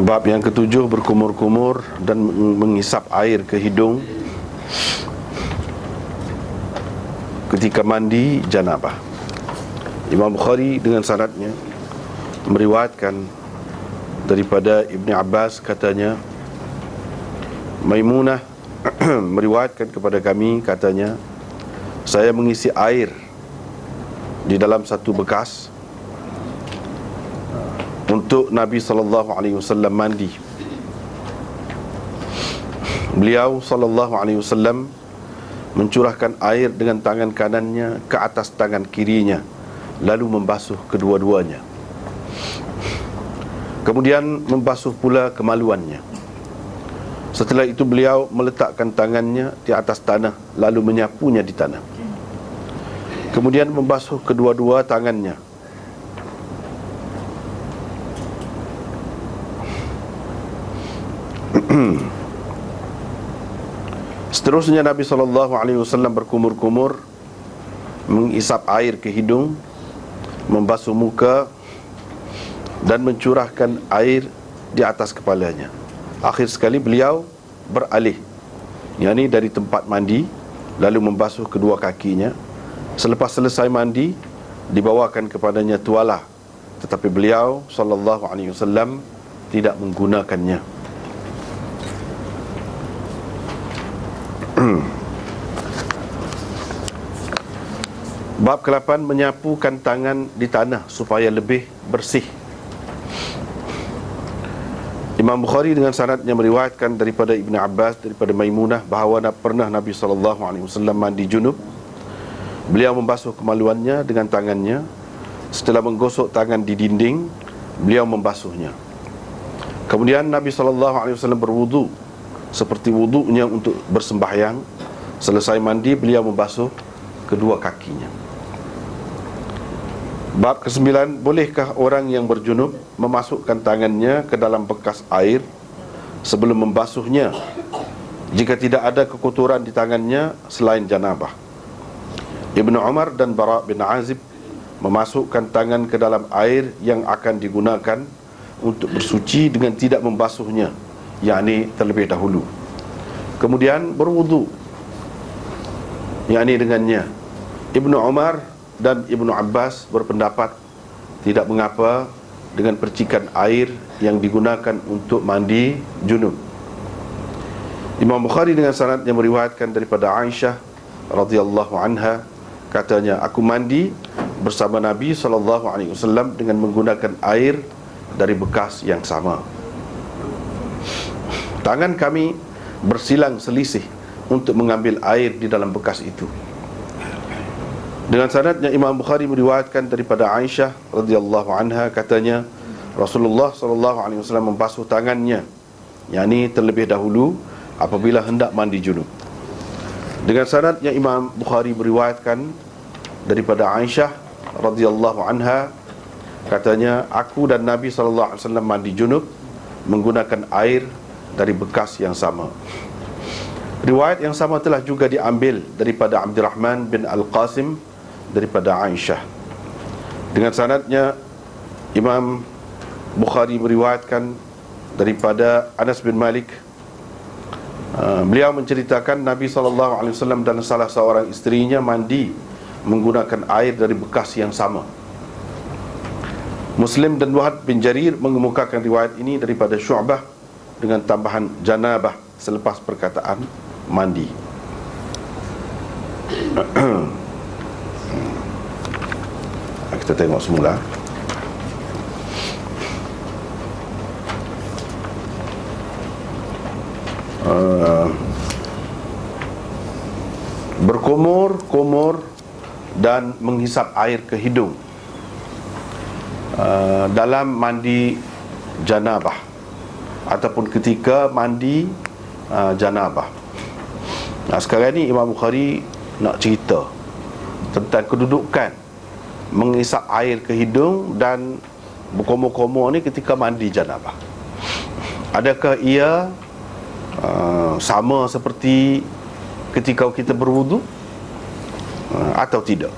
Bab yang ketujuh, berkumur-kumur dan menghisap air ke hidung ketika mandi janabah. Imam Bukhari dengan sanadnya meriwayatkan daripada Ibni Abbas, katanya Maimunah meriwayatkan kepada kami, katanya saya mengisi air di dalam satu bekas untuk Nabi SAW mandi. Beliau SAW mencurahkan air dengan tangan kanannya ke atas tangan kirinya, lalu membasuh kedua-duanya. Kemudian membasuh pula kemaluannya. Setelah itu beliau meletakkan tangannya di atas tanah, lalu menyapunya di tanah. Kemudian membasuh kedua-dua tangannya. Seterusnya Nabi SAW berkumur-kumur, mengisap air ke hidung, membasuh muka dan mencurahkan air di atas kepalanya. Akhir sekali beliau beralih, yakni dari tempat mandi, lalu membasuh kedua kakinya. Selepas selesai mandi, dibawakan kepadanya tualah, tetapi beliau SAW tidak menggunakannya. Bab ke-8, menyapukan tangan di tanah supaya lebih bersih. Imam Bukhari dengan sanadnya meriwayatkan daripada Ibn Abbas, daripada Maimunah, bahawa pernah Nabi SAW mandi junub. Beliau membasuh kemaluannya dengan tangannya. Setelah menggosok tangan di dinding, beliau membasuhnya. Kemudian Nabi SAW berwudu seperti wudunya untuk bersembahyang. Selesai mandi, beliau membasuh kedua kakinya. Bab ke-9, bolehkah orang yang berjunub memasukkan tangannya ke dalam bekas air sebelum membasuhnya jika tidak ada kekotoran di tangannya selain janabah? Ibnu Umar dan Bara bin Azib memasukkan tangan ke dalam air yang akan digunakan untuk bersuci dengan tidak membasuhnya, yakni terlebih dahulu, kemudian berwudu, yakni dengannya. Ibnu Umar dan Ibnu Abbas berpendapat tidak mengapa dengan percikan air yang digunakan untuk mandi junub. Imam Bukhari dengan sanadnya meriwayatkan daripada Aisyah radhiyallahu anha, katanya aku mandi bersama Nabi SAW dengan menggunakan air dari bekas yang sama. Tangan kami bersilang selisih untuk mengambil air di dalam bekas itu. Dengan sanadnya Imam Bukhari meriwayatkan daripada Aisyah radhiyallahu anha, katanya Rasulullah SAW membasuh tangannya, yakni terlebih dahulu apabila hendak mandi junub. Dengan sanadnya Imam Bukhari meriwayatkan daripada Aisyah radhiyallahu anha, katanya aku dan Nabi SAW mandi junub menggunakan air dari bekas yang sama. Riwayat yang sama telah juga diambil daripada Abdurrahman bin Al-Qasim daripada Aisyah. Dengan sanadnya Imam Bukhari meriwayatkan daripada Anas bin Malik, beliau menceritakan Nabi SAW dan salah seorang isterinya mandi menggunakan air dari bekas yang sama. Muslim dan Wahab bin Jarir mengemukakan riwayat ini daripada Syu'bah dengan tambahan janabah selepas perkataan mandi. Kita tengok semula. Berkumur-kumur dan menghisap air ke hidung dalam mandi janabah ataupun ketika mandi janabah. Sekarang ni Imam Bukhari nak cerita tentang kedudukan mengisap air ke hidung dan berkumur-kumur ni ketika mandi janabah. Adakah ia sama seperti ketika kita berwudu atau tidak?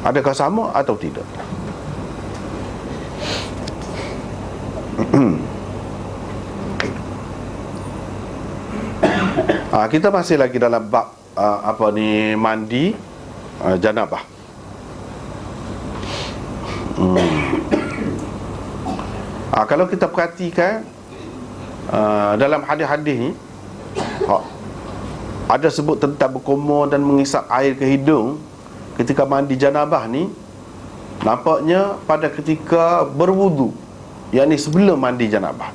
Adakah sama atau tidak? Kita masih lagi dalam bab mandi janabah. Kalau kita perhatikan dalam hadis-hadis ni ada sebut tentang berkumur dan mengisap air ke hidung ketika mandi janabah ni, nampaknya pada ketika berwudu, yakni sebelum mandi janabah.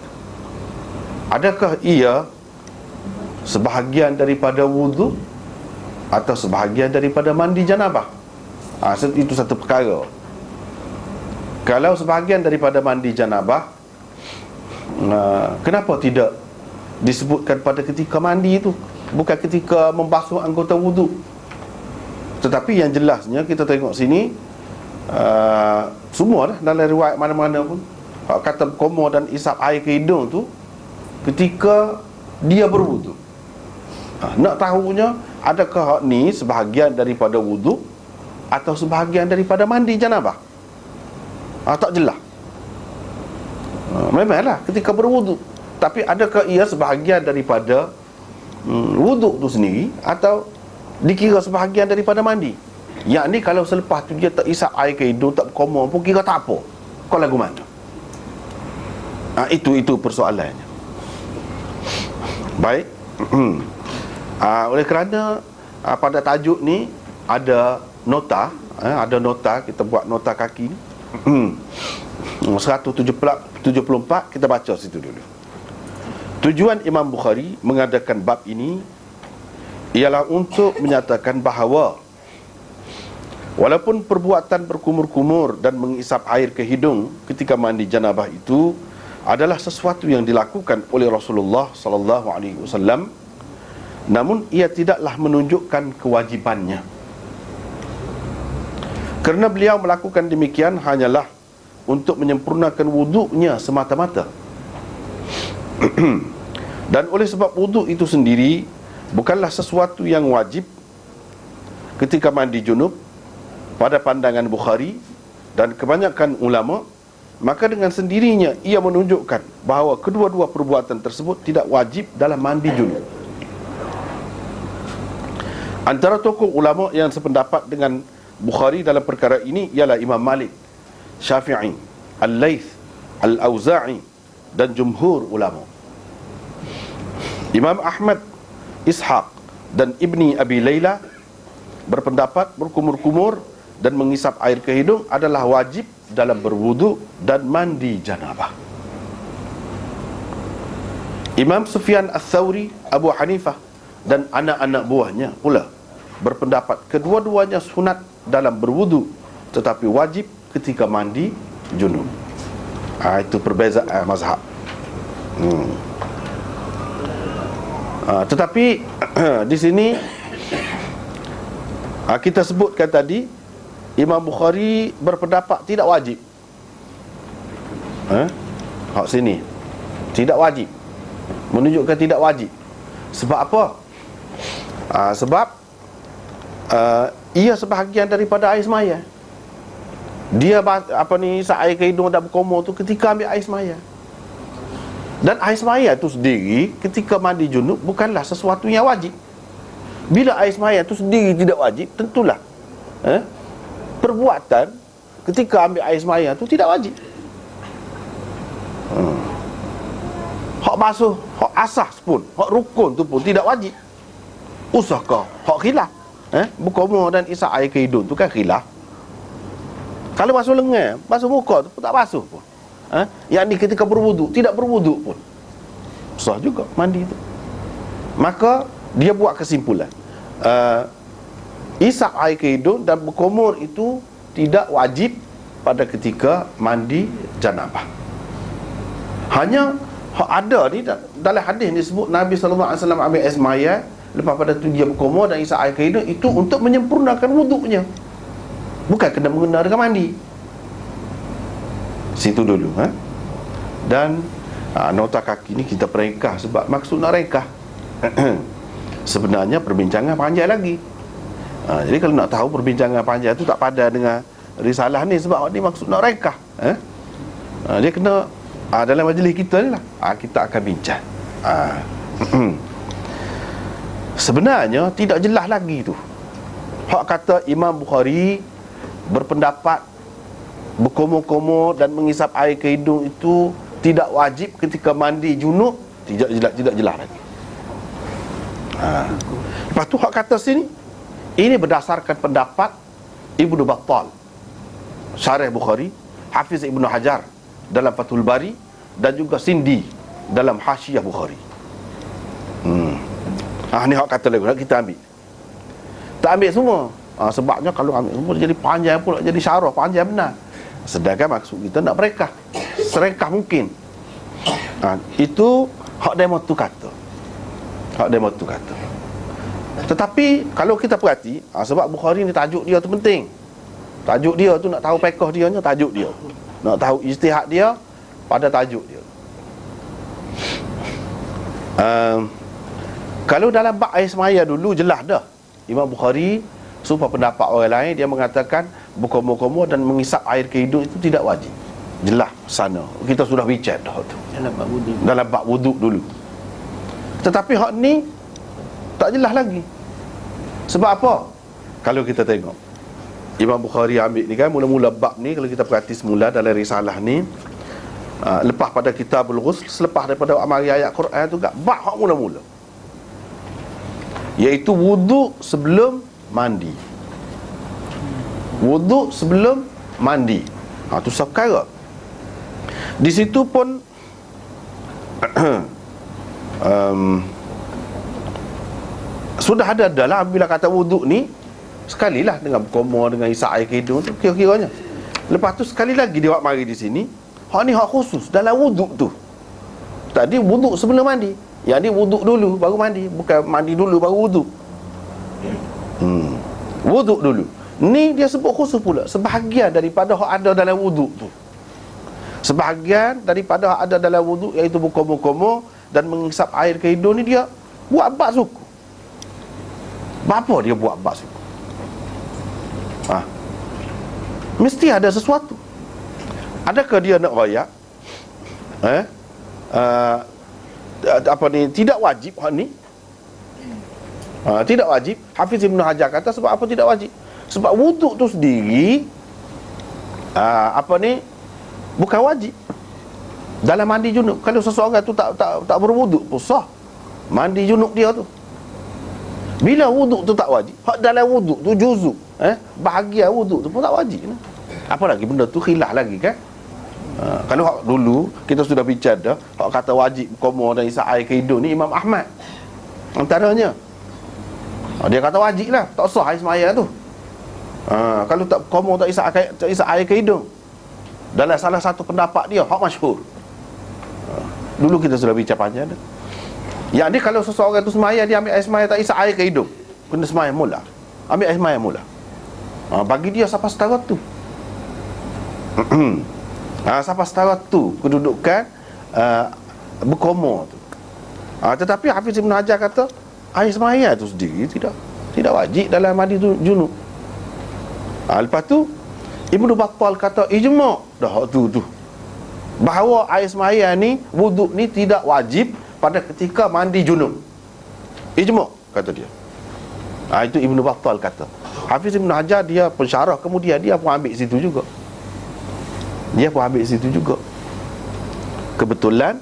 Adakah ia sebahagian daripada wudu atau sebahagian daripada mandi janabah? Itu satu perkara. Kalau sebahagian daripada mandi janabah, kenapa tidak disebutkan pada ketika mandi itu, bukan ketika membasuh anggota wudu? Tetapi yang jelasnya kita tengok sini, semua lah dalam riwayat mana-mana pun kata berkumur dan isap air ke hidung tu ketika dia berwudu. Nak tahunya adakah ni sebahagian daripada wudu atau sebahagian daripada mandi janabah? Tak jelas. Memanglah ketika berwudu, tapi adakah ia sebahagian daripada wudu tu sendiri atau dikira sebahagian daripada mandi? Yakni kalau selepas tu dia tak isap air ke hidung, tak berkumur pun kira tak apa. Kau lagu mana? Itu persoalannya. Baik. Oleh kerana pada tajuk ni ada nota, kita buat nota kaki ni. 174, kita baca situ dulu. Tujuan Imam Bukhari mengadakan bab ini ialah untuk menyatakan bahawa walaupun perbuatan berkumur-kumur dan mengisap air ke hidung ketika mandi janabah itu adalah sesuatu yang dilakukan oleh Rasulullah sallallahu alaihi wasallam, namun ia tidaklah menunjukkan kewajibannya. Kerana beliau melakukan demikian hanyalah untuk menyempurnakan wuduknya semata-mata. Dan oleh sebab wuduk itu sendiri bukanlah sesuatu yang wajib ketika mandi junub pada pandangan Bukhari dan kebanyakan ulama, maka dengan sendirinya ia menunjukkan bahawa kedua-dua perbuatan tersebut tidak wajib dalam mandi junub. Antara tokoh ulama yang sependapat dengan Bukhari dalam perkara ini ialah Imam Malik, Syafi'i, Al-Laith, Al-Auza'i dan jumhur ulama. Imam Ahmad, Ishaq dan Ibni Abi Layla berpendapat berkumur-kumur dan mengisap air ke hidung adalah wajib dalam berwudu dan mandi janabah. Imam Sufyan Ats-Tsauri, Abu Hanifah dan anak-anak buahnya pula berpendapat kedua-duanya sunat dalam berwudu tetapi wajib ketika mandi junub. Itu perbezaan mazhab. Tetapi di sini kita sebutkan tadi Imam Bukhari berpendapat tidak wajib. Hak sini tidak wajib, menunjukkan tidak wajib. Sebab apa? Sebab ia sebahagian daripada air semaya. Dia isap air ke hidung dan berkumur tu ketika ambil air semaya. Dan air semaya tu sendiri ketika mandi junub bukanlah sesuatu yang wajib. Bila air semaya tu sendiri tidak wajib, tentulah perbuatan ketika ambil air semaya tu tidak wajib. Hak basuh, hak asas pun, hak rukun tu pun tidak wajib. Usahkah hak khilaf? Berkumur dan isap air ke hidung tu kan khilaf. Kalau basuh lengan, basuh muka tu pun tak basuh pun. Yang ni ketika berwuduk, tidak berwuduk pun sah juga mandi tu. Maka dia buat kesimpulan, isap air ke hidung dan berkumur itu tidak wajib pada ketika mandi janabah. Hanya ada ni dalam hadis ni sebut Nabi SAW ambil air semaya, lepas pada tu dia berkumur dan isap air ke hidung, itu untuk menyempurnakan wuduknya, bukan kena mengena dengan mandi. Situ dulu. Dan nota kaki ni kita peringkah sebab maksud nak ringkah. Sebenarnya perbincangan panjang lagi. Jadi kalau nak tahu perbincangan panjang tu tak padan dengan risalah ni, sebab ni maksud nak ringkah. Dia kena Dalam majlis kita ni lah kita akan bincang. Sebenarnya tidak jelas lagi tu. Hak kata Imam Bukhari berpendapat berkomor-komor dan mengisap air ke hidung itu tidak wajib ketika mandi junub, tidak jelas lagi. Lepas tu hak kata sini, ini berdasarkan pendapat Ibnu Battal, Syarih Bukhari, Hafiz Ibnu Hajar dalam Fathul Bari, dan juga Sindi dalam Hasyiah Bukhari. Ni hak kata lagu, kita ambil. Tak ambil semua. Sebabnya kalau ambil semua jadi panjang pula, jadi syarah panjang benar. Sedangkan maksud kita nak merekah serekah mungkin. Itu hak demo tu kata. Hak demo tu kata. Tetapi kalau kita perhati, sebab Bukhari ni tajuk dia tu penting. Tajuk dia tu nak tahu fiqh dia nya, tajuk dia. Nak tahu ijtihad dia pada tajuk dia. Kalau dalam bab air semaya dulu jelas dah. Imam Bukhari supaya pendapat orang lain, dia mengatakan berkomor-komor dan mengisap air ke hidung itu tidak wajib. Jelas sana. Kita sudah bincang dah tu. Dalam bab wuduk dulu. Tetapi hak ni tak jelas lagi. Sebab apa? Kalau kita tengok Imam Bukhari ambil ni kan, mula-mula bab ni, kalau kita perhati semula dalam risalah ni, lepas pada Kitabul Ghusl, selepas daripada amari ayat Quran tu, bab hak mula-mula, iaitu wuduk sebelum mandi. Wuduk sebelum mandi. Tu satu perkara. Di situ pun sudah ada dalam bila kata wuduk ni, sekali lah dengan berkomor, dengan isap air ke hidung tu, kira-kiranya. Lepas tu sekali lagi dia buat mari di sini, hak ni hak khusus dalam wuduk tu. Tadi wuduk sebelum mandi, yang ni wuduk dulu baru mandi, bukan mandi dulu baru wuduk. Wuduk dulu. Ni dia sebut khusus pula, sebahagian daripada hak ada dalam wuduk tu. Sebahagian daripada hak ada dalam wuduk, iaitu berkomor-komor dan mengisap air ke hidung ni, dia buat bab suku. Apa dia buat bab suku? Mesti ada sesuatu. Adakah dia nak royak? Tidak wajib hak ni. Tidak wajib. Hafiz Ibnu Hajar kata sebab apa tidak wajib? Sebab wuduk tu sendiri bukan wajib. Dalam mandi junub, kalau seseorang tu tak berwuduk pun sah mandi junub dia tu. Bila wuduk tu tak wajib, hak dalam wuduk tu juzuk, bahagian wuduk tu pun tak wajib. Apa lagi benda tu khilaf lagi kan? Kalau hak dulu kita sudah bincang dah, hak kata wajib komor dan isap air ke hidung ni Imam Ahmad antaranya. Dia kata wajib lah, tak sah air semaya tu. Kalau tak komor, tak isap air ke hidung, dalam salah satu pendapat dia, hak masyhur. Dulu kita sudah bincang panjang dah. Yang ni kalau seseorang tu semaya, dia ambil air semaya tak isap air ke hidung, kena semaya mula, ambil air semaya mula. Bagi dia siapa setara tu. Siapa setara tu kedudukan berkomor tu. Tetapi Hafiz Ibn Hajar kata air semaya tu sendiri tidak wajib dalam mandi junub. Lepas tu Ibnu Battal kata ijma' dah tu bahawa air semaya ni, wuduk ni tidak wajib pada ketika mandi junub. Ijma' kata dia. Itu Ibnu Battal kata. Hafiz Ibn Hajar dia pensyarah, kemudian dia pun ambil situ juga. Kebetulan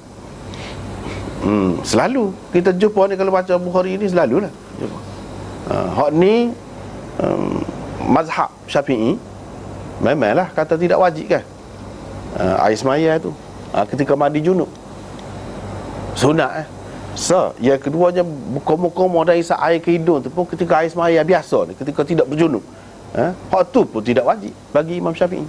selalu kita jumpa ni, kalau baca Bukhari ni selalulah jumpa. Hak ni mazhab Syafi'i memanglah kata tidak wajib kan, air semaya tu ketika mandi junub, sunat. Yang keduanya berkomor-komor dan isap air ke hidung tu pun ketika air semaya biasa ni, ketika tidak berjunub. Hak tu pun tidak wajib bagi Imam Syafi'i.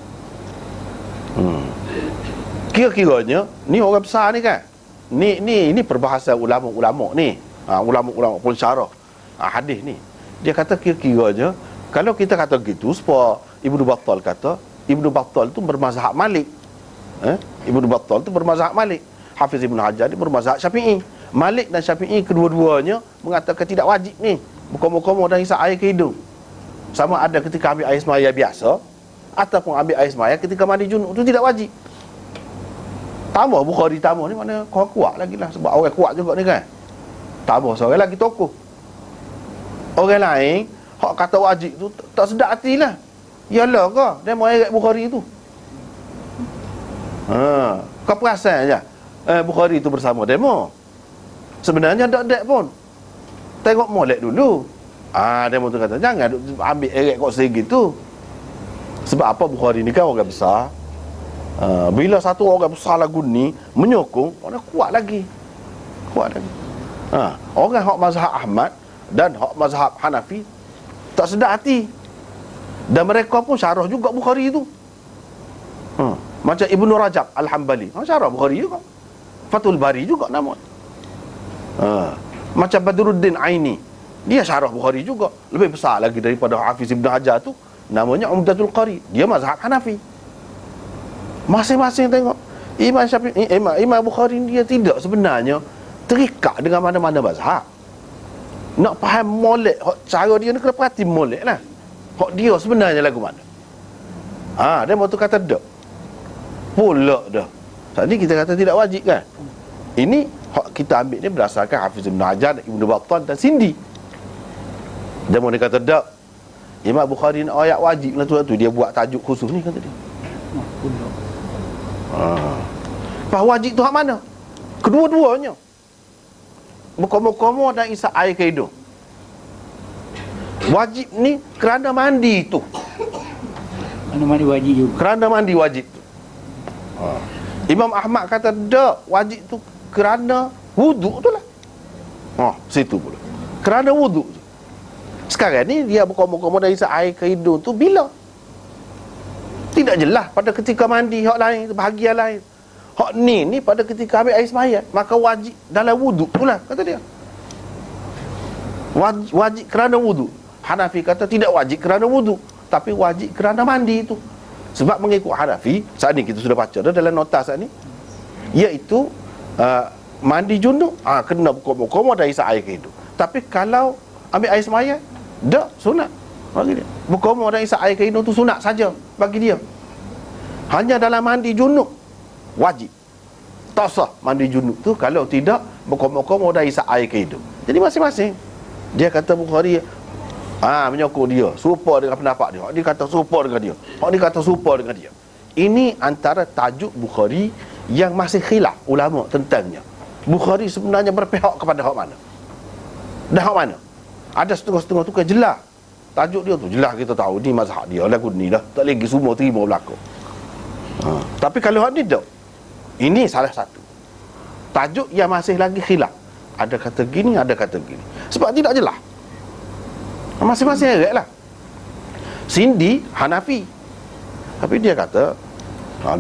Kira-kiranya ni orang besar ni kan, ni perbahasan ulama-ulama ni, ulama-ulama pun syarah hadis ni. Dia kata kira-kiranya kalau kita kata gitu, sebab Ibnu Battal kata, Ibnu Battal tu bermazhab Malik. Ibnu Battal tu bermazhab Malik. Hafiz Ibn Hajar ni bermazhab Syafi'i. Malik dan Syafi'i kedua-duanya mengatakan tidak wajib ni berkomor-komor dan isap air ke hidung, sama ada ketika ambil air semaya biasa ataupun ambil air semaya ketika mandi junub, itu tidak wajib. Tambah Bukhari tambah ni mana kuat lagi lah. Sebab orang kuat juga ni kan. Tambah seorang lagi tokoh. Orang lain hak kata wajib tu tak sedap hati lah. Yalah ke dia mau ayat Bukhari tu. Kau perasan je Bukhari tu bersama demo. Sebenarnya tak pun. Tengok molek dulu. Demo tu kata jangan ambil eret kau segitu. Sebab apa Bukhari ni kan orang besar. Bila satu orang besar lagu ni menyokong, orang kuat lagi. Orang hak mazhab Ahmad dan hak mazhab Hanafi tak sedap hati. Dan mereka pun syarah juga Bukhari tu. Macam Ibnu Rajab Al-Hambali, syarah Bukhari juga. Fathul Bari juga nama. Macam Badruddin Aini, dia syarah Bukhari juga. Lebih besar lagi daripada Hafiz Ibn Hajar tu. Namanya Umdatul Qari. Dia mazhab Hanafi. Masing-masing tengok. Imam Syafi'i, Imam Bukhari dia tidak sebenarnya terikat dengan mana-mana mazhab. Nak faham molek cara dia ni kena perhati molek lah. Hak dia sebenarnya lagu mana. Dia mau tu kata dak. Pula dah. Tadi kita kata tidak wajib kan. Ini hak kita ambil ni berdasarkan Hafiz Ibn Hajar, Ibnu Battal dan Sindi. Dia mau dia kata dak. Imam Bukhari nak ayat wajib lah tu dia buat tajuk khusus ni kata dia. Bahawa wajib tu hak mana? Kedua-duanya. Berkomo-komo dan isap air ke hidung. Wajib ni kerana mandi tu. Kerana mandi wajib juga. Kerana mandi wajib tu. Imam Ahmad kata tak, wajib tu kerana wuduk tu lah. Situ pula. Kerana wuduk tu. Sekarang ni dia berkomo-komo dan isap air ke hidung tu bila? Tidak jelas pada ketika mandi hak lain, bahagian lain. Hak ni pada ketika ambil air sembahyang, maka wajib dalam wuduk itulah kata dia. Wajib kerana wuduk. Hanafi kata tidak wajib kerana wuduk, tapi wajib kerana mandi itu. Sebab mengikut Hanafi, saat ni kita sudah baca dah dalam nota saat ni, iaitu mandi junub kena berkomo-komo dan isap air ke hidung. Tapi kalau ambil air sembahyang, dak sunat bagi dia. Berkomo dan isap air ke hidung tu sunat saja bagi dia. Hanya dalam mandi junub wajib. Tak sah mandi junub tu kalau tidak berkomo-komo dan isap air ke hidung. Jadi masing-masing. Dia kata Bukhari menyokong dia, serupa dengan pendapat dia. Dia kata serupa dengan dia. Dia kata serupa dengan dia. Ini antara tajuk Bukhari yang masih khilaf ulama tentangnya. Bukhari sebenarnya berpihak kepada hak mana? Dan hak mana? Ada setengah-setengah tu kan jelas. Tajuk dia tu jelas kita tahu ni mazhab dia lagu ni dah. Tak lagi semua terima berlaku. Tapi kalau hak ni tak. Ini salah satu tajuk yang masih lagi khilaf. Ada kata gini, ada kata gini. Sebab tidak jelas. Masing-masing agak lah. Sindi Hanafi, tapi dia kata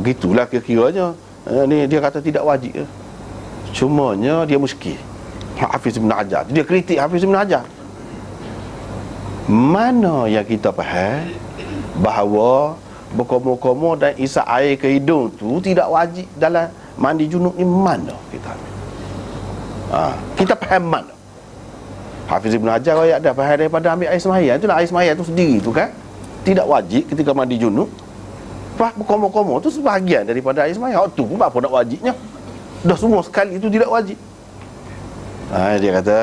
gitulah kira-kiranya. Ni dia kata tidak wajib. Cumanya dia muskil. Hafiz Ibn Hajar, dia kritik Hafiz Ibn Hajar. Mana yang kita faham bahawa berkomo-komo dan isap air ke hidung tu tidak wajib dalam mandi junub ni, mana kita ambil? Kita faham mana? Hafiz Ibn Hajar ayat dah faham daripada ambil air sembahyang. Itulah air sembahyang tu sendiri tu kan tidak wajib ketika mandi junub. Berkomo-komo tu sebahagian daripada air sembahyang. Tu pun apa nak wajibnya? Dah semua sekali itu tidak wajib. Dia kata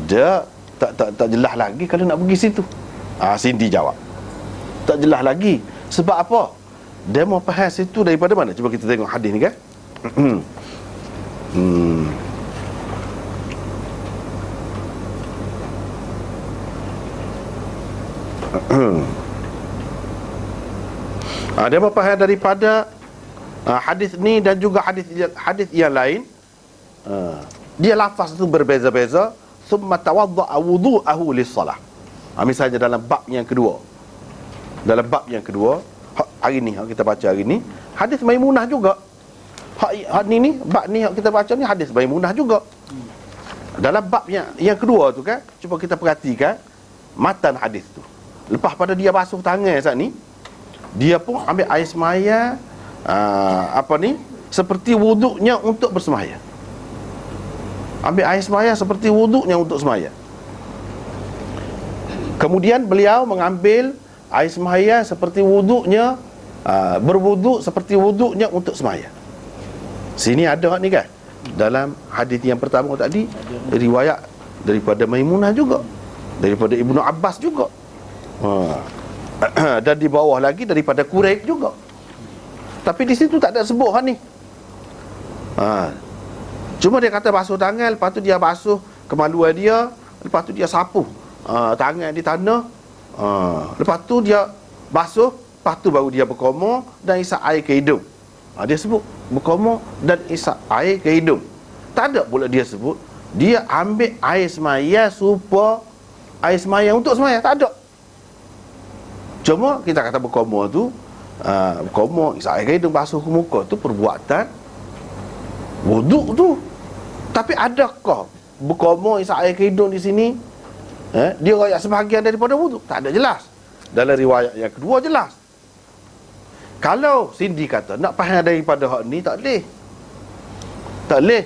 dia tak jelas lagi kalau nak pergi situ. Sindi jawab tak jelas lagi. Sebab apa? Dia mau faham situ daripada mana? Cuba kita tengok hadis ni kan. Dia mau faham daripada hadis ni dan juga hadis yang lain. Dia lafaz itu berbeza-beza. Thumma tawadda'a wudu'ahu lis-salah. Misalnya dalam bab yang kedua. Dalam bab yang kedua hari ni kita baca hari ni, hadis Maimunah juga. Hak ni bab ni yang kita baca ni hadis Maimunah juga. Dalam bab yang kedua tu kan, cuba kita perhatikan matan hadis tu. Lepas pada dia basuh tangan saat ni, dia pun ambil air sembahyang seperti wuduknya untuk bersembahyang. Ambil air sembahyang seperti wuduknya untuk sembahyang. Kemudian beliau mengambil air sembahyang seperti wuduknya, berwuduk seperti wuduknya untuk sembahyang. Sini ada ni kan. Dalam hadis yang pertama tadi, riwayat daripada Maimunah juga, daripada Ibnu Abbas juga. Dan di bawah lagi daripada Quraib juga. Tapi di situ tak ada sebut hal ni. Cuma dia kata basuh tangan, lepas tu dia basuh kemaluan dia, lepas tu dia sapu tangan di tanah, lepas tu dia basuh, lepas tu baru dia berkomor dan isap air ke hidung. Dia sebut berkomor dan isap air ke hidung. Tak ada pula dia sebut dia ambil air semaya supaya air semaya untuk semaya. Tak ada. Cuma kita kata berkomor tu, berkomor, isap air ke hidung, basuh ke muka tu perbuatan wuduk tu. Tapi adakah berkomor, isap air ke hidung di sini dia royak sebahagian daripada wuduk? Tak ada, jelas. Dalam riwayat yang kedua jelas. Kalau Cindy kata nak faham daripada hak ni, tak boleh. Tak boleh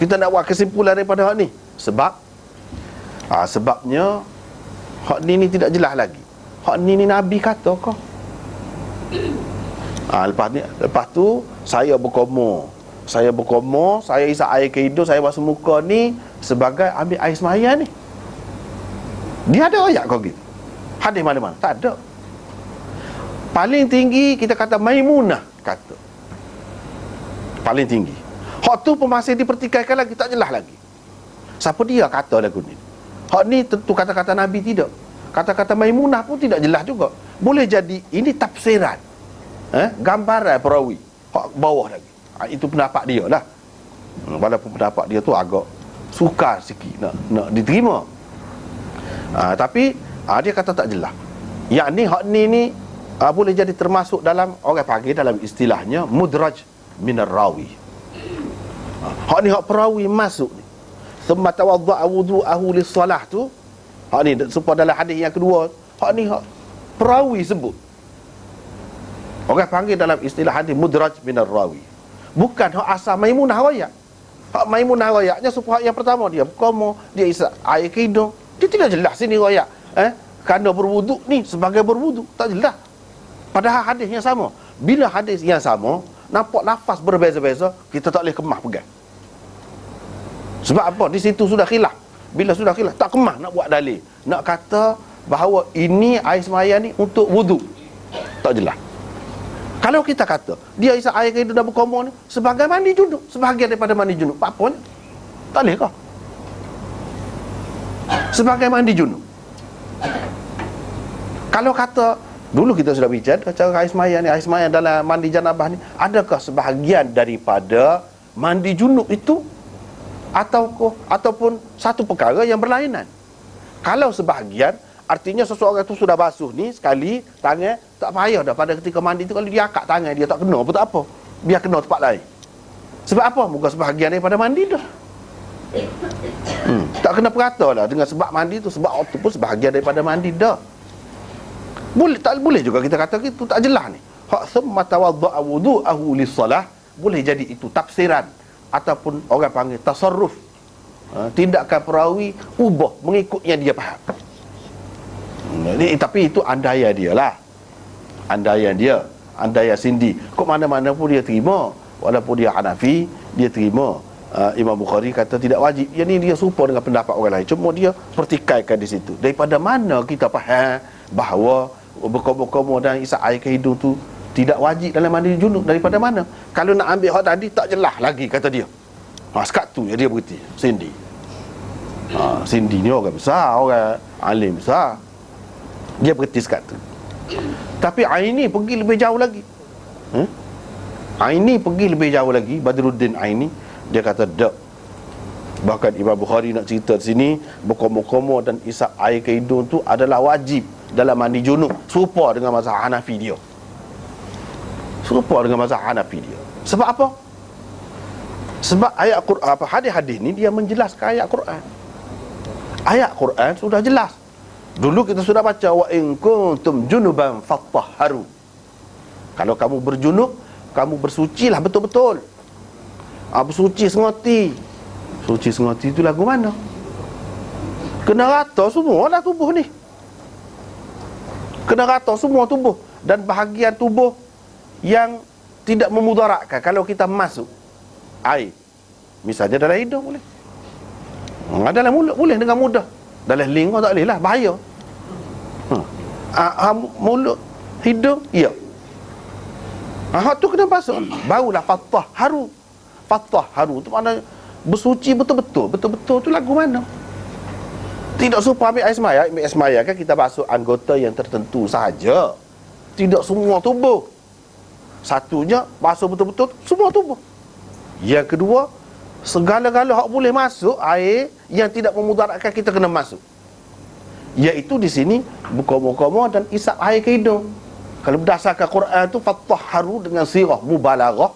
kita nak buat kesimpulan daripada hak ni. Sebab sebabnya hak ni tidak jelas lagi. Hak ni Nabi kata kau. Lepas tu saya berkomor, saya isap air ke hidung, saya basuh muka ni sebagai ambil air semaya ni. Dia ada ayat kau gitu? Hadis mana-mana? Tak ada. Paling tinggi kita kata Maimunah kata. Paling tinggi. Hak tu pun masih dipertikaikan lagi, tak jelas lagi. Siapa dia kata lagu ni? Hak ni tentu kata-kata Nabi tidak. Kata-kata Maimunah pun tidak jelas juga. Boleh jadi ini tafsiran, gambaran perawi. Hak bawah lagi. Itu pendapat dia lah. Walaupun pendapat dia tu agak sukar sikit nak diterima. Tapi dia kata tak jelas. Yang ni hak ni boleh jadi termasuk dalam, orang panggil dalam istilahnya mudraj minar rawi. Hak ni hak perawi masuk ni. Thumma tawadda'a wudu'ahu lis-salah tu. Hak ni supaya dalam hadis yang kedua, hak ni hak perawi sebut. Orang panggil dalam istilah hadis mudraj minar rawi. Bukan hak asal Maimunah royak. Hak Maimunah royaknya supaya yang pertama dia berkomor, dia isap air ke hidung. Dia tidak jelas sini royak. Kerana berwuduk ni sebagai berwuduk, tak jelas. Padahal hadis yang sama. Bila hadis yang sama nampak lafaz berbeza-beza, kita tak boleh kemah pegang. Sebab apa? Di situ sudah khilaf. Bila sudah khilaf, tak kemah nak buat dalil, nak kata bahawa ini air semaya ni untuk wuduk. Tak jelas. Kalau kita kata dia isap air ke hidung dan berkomor ni sebagai mandi junub, sebahagian daripada mandi junub, apa ni? Tak boleh kah? Sebagai mandi junub. Kalau kata dulu kita sudah bicara cara air semaya dalam mandi janabah ni, adakah sebahagian daripada mandi junub itu ataupun satu perkara yang berlainan? Kalau sebahagian, artinya seseorang itu sudah basuh ni sekali tangan, tak payah dah pada ketika mandi tu kalau dia akak tangan dia tak kena pun tak apa, biar kena tempat lain. Sebab apa? Bukan sebahagian daripada mandi dah. Tak kena perata lah dengan sebab mandi tu, sebab waktu pun sebahagian daripada mandi dah. Tak boleh juga kita kata gitu, tak jelas ni. Hak thumma tawadda'a wudu'ahu lis-salah, boleh jadi itu tafsiran ataupun orang panggil tasarruf, tindakan perawi ubah mengikut yang dia faham. Tapi itu andaian dia lah, andaian dia, andaian Cindy. Kok mana-mana pun dia terima, walaupun dia Hanafi, dia terima. Imam Bukhari kata tidak wajib. Yang ni dia serupa dengan pendapat orang lain, cuma dia pertikaikan di situ. Daripada mana kita faham bahawa berkomor-komor dan isap air ke hidung tu tidak wajib dalam mandi junub? Daripada mana? Kalau nak ambil hak tadi tak jelas lagi kata dia. Sekat tu ya dia berhenti Cindy. Cindy ni orang besar, orang alim besar, dia berhenti sekat tu. Tapi Aini pergi lebih jauh lagi. Aini pergi lebih jauh lagi, Badruddin Aini, dia kata tak. Bahkan Imam Bukhari nak cerita di sini, berkomor-komor dan isap air ke hidung tu adalah wajib dalam mandi junub, serupa dengan mazhab Hanafi dia. Serupa dengan mazhab Hanafi dia. Sebab apa? Sebab ayat Quran, hadis-hadis ni dia menjelaskan ayat Quran. Ayat Quran sudah jelas. Dulu kita sudah baca wa in kuntum junuban fattahharu. Kalau kamu berjunub, kamu bersucilah betul-betul. Bersuci sengoti. Suci sengoti itu lagu mana? Kena rata semua lah tubuh ni. Kena rata semua tubuh. Dan bahagian tubuh yang tidak memudaratkan kalau kita masuk, air. Misalnya dalam hidung boleh. Dalam mulut boleh dengan mudah. Dalam lingkar tak boleh lah, bahaya. Mulut, hidung, ya. Tu kena basuh. Barulah fatahharu. Fatahharu tu makna bersuci betul-betul. Betul-betul tu lagu mana? Tidak supaya ambil air semaya. Ambil air semaya kan kita basuh anggota yang tertentu sahaja. Tidak semua tubuh. Satunya basuh betul-betul semua tubuh. Yang kedua, segala-gala hak boleh masuk air yang tidak memudaratkan kita kena masuk. Iaitu di sini buka-buka dan isap air ke hidung. Kalau berdasarkan Quran tu fatahharu dengan sirah mubalaghah.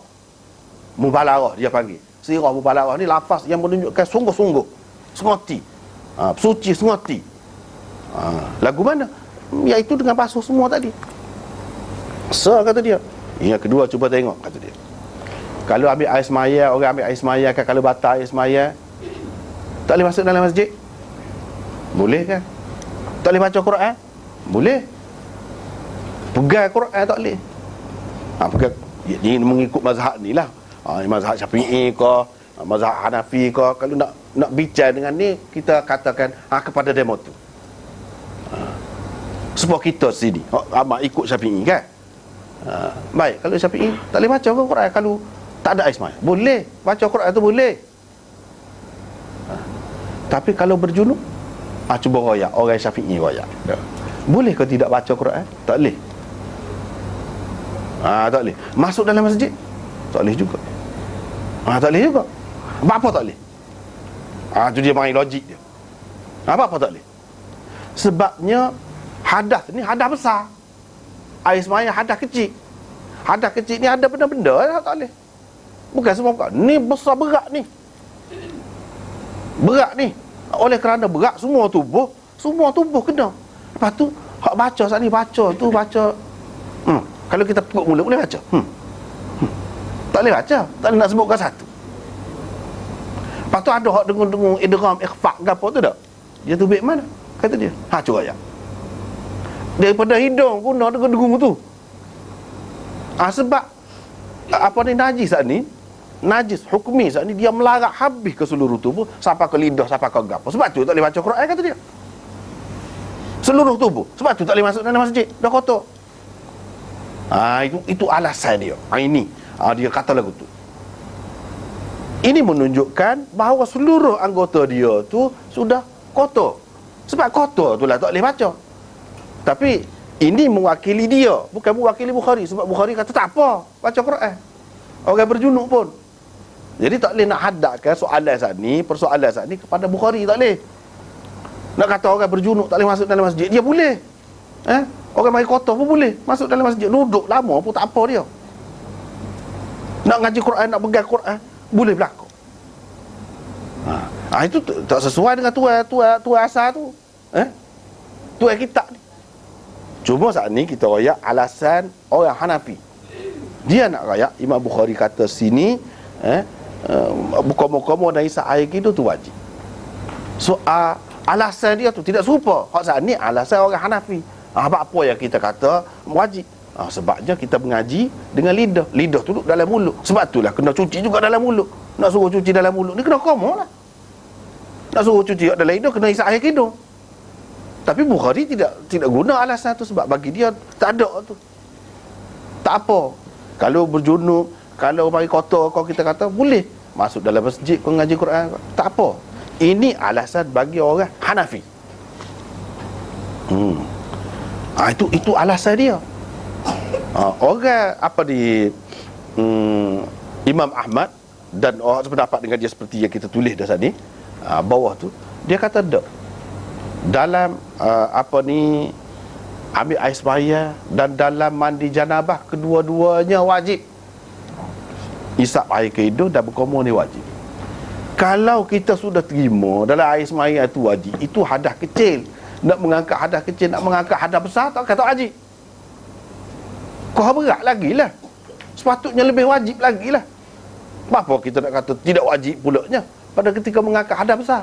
Mubalaghah dia panggil. Sirah mubalaghah ni lafaz yang menunjukkan sungguh-sungguh. Sengoti. Suci sengoti. Lagu mana? Iaitu dengan basuh semua tadi. Kata dia. Yang kedua cuba tengok kata dia. Kalau ambil air semaya, orang ambil air semaya kan, kalau batal air semaya, tak boleh masuk dalam masjid? Boleh kan? Tak boleh baca Quran? Boleh. Pegang Quran tak boleh. Pegang, ini mengikut mazhab ni lah. Mazhab Syafi'i ke, mazhab Hanafi ke. Kalau nak bicara dengan ni, kita katakan kepada demo tu. Sebab kita sini amat ikut Syafi'i kan. Baik, kalau Syafi'i tak boleh baca Quran kalau tak ada air semaya. Boleh baca Quran tu boleh. Tapi kalau berjunub, cuba royak, orang Syafi'i royak. Boleh ke tidak baca Quran? Tak boleh. Tak boleh. Masuk dalam masjid? Tak boleh juga. Tak boleh juga. Apa tak boleh? Tu dia main logik dia. Apa tak boleh? Sebabnya hadas ni hadas besar. Air semaya hadas kecil. Hadas kecil ni ada benda-benda tak boleh. Bukan semua bukan. Ni besar berat ni. Berat ni. Oleh kerana berat semua tubuh kena. Lepas tu hak baca saat ni baca tu baca. Kalau kita pukul mulut boleh baca. Tak boleh baca. Tak boleh nak sebutkan satu. Lepas tu ada hak dengung-dengung idgham ikhfa ke apa tu tak? Dia tu baik mana? Kata dia. Cuba ya. Daripada hidung guna dengung-dengung tu. Sebab apa ni najis saat ni? Najis hukmi saat ni dia melarat habis ke seluruh tubuh sampai ke lidah, sampai ke gapo. Sebab tu tak boleh baca Quran kata dia. Seluruh tubuh. Sebab tu tak boleh masuk dalam masjid. Dah kotor. Itu alasan dia. Ini dia kata lagu tu. Ini menunjukkan bahawa seluruh anggota dia tu sudah kotor. Sebab kotor tu lah tak boleh baca. Tapi ini mewakili dia, bukan mewakili Bukhari. Sebab Bukhari kata tak apa baca Quran. Orang berjunuk pun. Jadi tak boleh nak hadapkan persoalan saat ni kepada Bukhari, tak boleh. Nak kata orang berjunuk tak boleh masuk dalam masjid, dia boleh. Orang mari kotor pun boleh masuk dalam masjid. Duduk lama pun tak apa dia. Nak ngaji Quran, nak pegang Quran, boleh berlaku. Itu tak sesuai dengan tuan asal tu. Tuan kitab ni. Cuma saat ni kita royak alasan orang Hanafi. Dia nak royak Imam Bukhari kata sini buka-buka dan isap air gitu tu wajib. So alasan dia tu tidak serupa. Hak saat ni alasan orang Hanafi. Apa yang kita kata wajib. Sebabnya kita mengaji dengan lidah. Lidah tu duduk dalam mulut. Sebab itulah kena cuci juga dalam mulut. Nak suruh cuci dalam mulut ni kena koma lah. Nak suruh cuci dalam lidah kena isap air hidung. Tapi Bukhari tidak guna alasan tu sebab bagi dia tak ada tu. Tak apa. Kalau berjunub, kalau mari kotor kau kita kata boleh masuk dalam masjid kau ngaji Quran. Tak apa. Ini alasan bagi orang Hanafi. Itu alasan dia. Orang apa di Imam Ahmad dan orang sependapat dengan dia seperti yang kita tulis dah tadi, bawah tu dia kata tak. Dalam ambil air semaya dan dalam mandi janabah kedua-duanya wajib. Isap air ke hidung dan berkumur ni wajib. Kalau kita sudah terima dalam air semaya itu wajib, itu hadas kecil. Nak mengangkat hadas kecil, nak mengangkat hadas besar, tak kata wajib. Kau berat lagi lah. Sepatutnya lebih wajib lagi lah. Apa kita nak kata tidak wajib pulaknya pada ketika mengangkat hadas besar?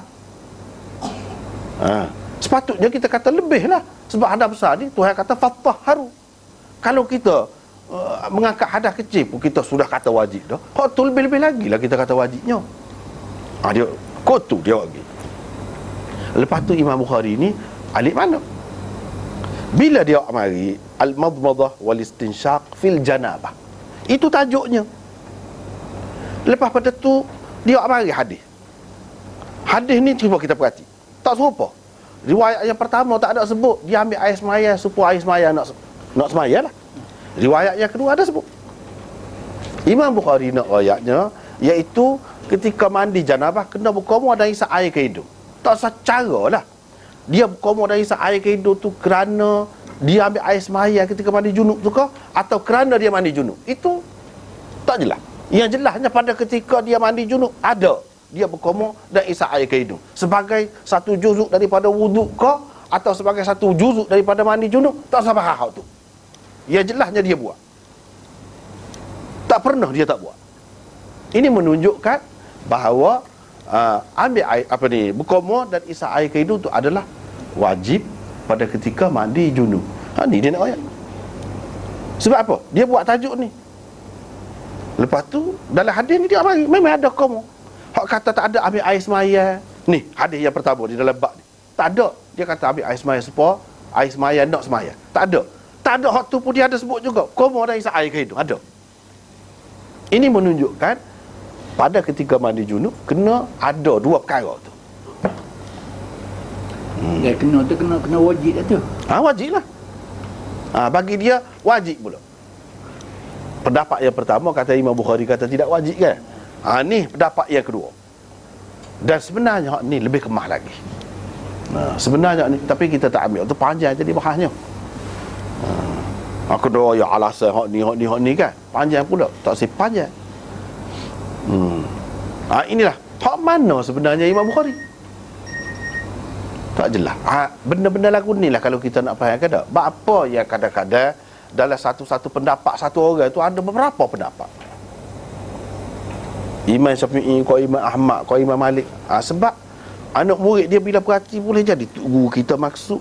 Sepatutnya kita kata lebih lah. Sebab hadas besar ni Tuhan kata fatahharu. Kalau kita mengangkat hadas kecil pun kita sudah kata wajib dah. Hak tu lebih-lebih lagi lah kita kata wajibnya. Dia kotu dia lagi. Lepas tu Imam Bukhari ni alik mana? Bila dia mari al-madmadah wal istinsyaq fil janabah. Itu tajuknya. Lepas pada tu dia mari hadis. Hadis ni cuba kita perhati. Tak serupa. Riwayat yang pertama tak ada sebut dia ambil air semaya supaya air semaya nak semaya lah. Riwayat yang kedua ada sebut. Imam Bukhari nak riwayatnya iaitu ketika mandi janabah kena berkumur dan isap air ke hidung. Tak secara lah. Dia berkumur dan isap air ke hidung tu kerana dia ambil air semaya ketika mandi junub tu ke, atau kerana dia mandi junub. Itu tak jelas. Yang jelasnya pada ketika dia mandi junub ada dia berkumur dan isap air ke hidung sebagai satu juzuk daripada wuduk ke, atau sebagai satu juzuk daripada mandi junub, tak sampai hal tu. Yang jelasnya dia buat. Tak pernah dia tak buat. Ini menunjukkan bahawa ambil air berkumur dan isap air ke hidung tu adalah wajib pada ketika mandi junub. Ni dia nak ayat. Sebab apa? Dia buat tajuk ni. Lepas tu dalam hadis ni dia mari memang ada kumur. Hak kata tak ada ambil air semaya. Ni hadis yang pertama di dalam bab ni. Tak ada. Dia kata ambil air semaya supaya air semaya nak semaya. Tak ada. Tak ada hak tu pun dia ada sebut juga. Kumur dan isap air ke hidung. Ada. Ini menunjukkan pada ketika mandi junub kena ada dua perkara tu. Dia kena tu kena wajib dah tu. Wajib lah. Bagi dia wajib pula. Pendapat yang pertama kata Imam Bukhari kata tidak wajib kan. Ni pendapat yang kedua. Dan sebenarnya ni lebih kemah lagi. Sebenarnya ni, tapi kita tak ambil tu panjang jadi bahasnya. Aku doa ya alasan hak ni kan. Panjang pula. Tak si panjang. Inilah hak mana sebenarnya Imam Bukhari. Tak jelas. Benda-benda lagu ni lah kalau kita nak faham kan tak. Apa yang kadang-kadang dalam satu-satu pendapat satu orang tu ada beberapa pendapat. Imam Syafi'i, kau Imam Ahmad, kau Imam Malik. Sebab anak murid dia bila perhati boleh jadi guru kita maksud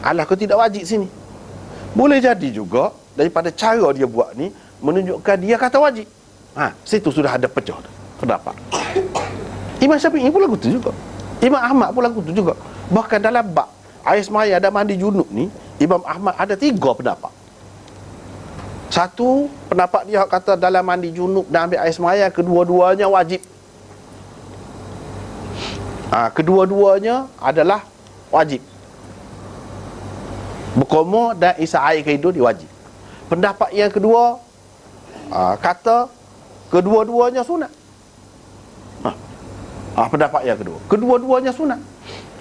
alah kau tidak wajib sini. Boleh jadi juga daripada cara dia buat ni menunjukkan dia kata wajib. Situ sudah ada pecah pendapat. Imam Syafi'i pun lagu tu juga. Imam Ahmad pun lagu tu juga. Bahkan dalam bab air semaya dan mandi junub ni, Imam Ahmad ada 3 pendapat. Satu pendapat dia kata dalam mandi junub dan ambil air semaya kedua-duanya wajib. Kedua-duanya adalah wajib. Berkumur dan isap air ke hidung dia wajib. Pendapat yang kedua kata kedua-duanya sunat. Pendapat yang kedua, kedua-duanya sunat.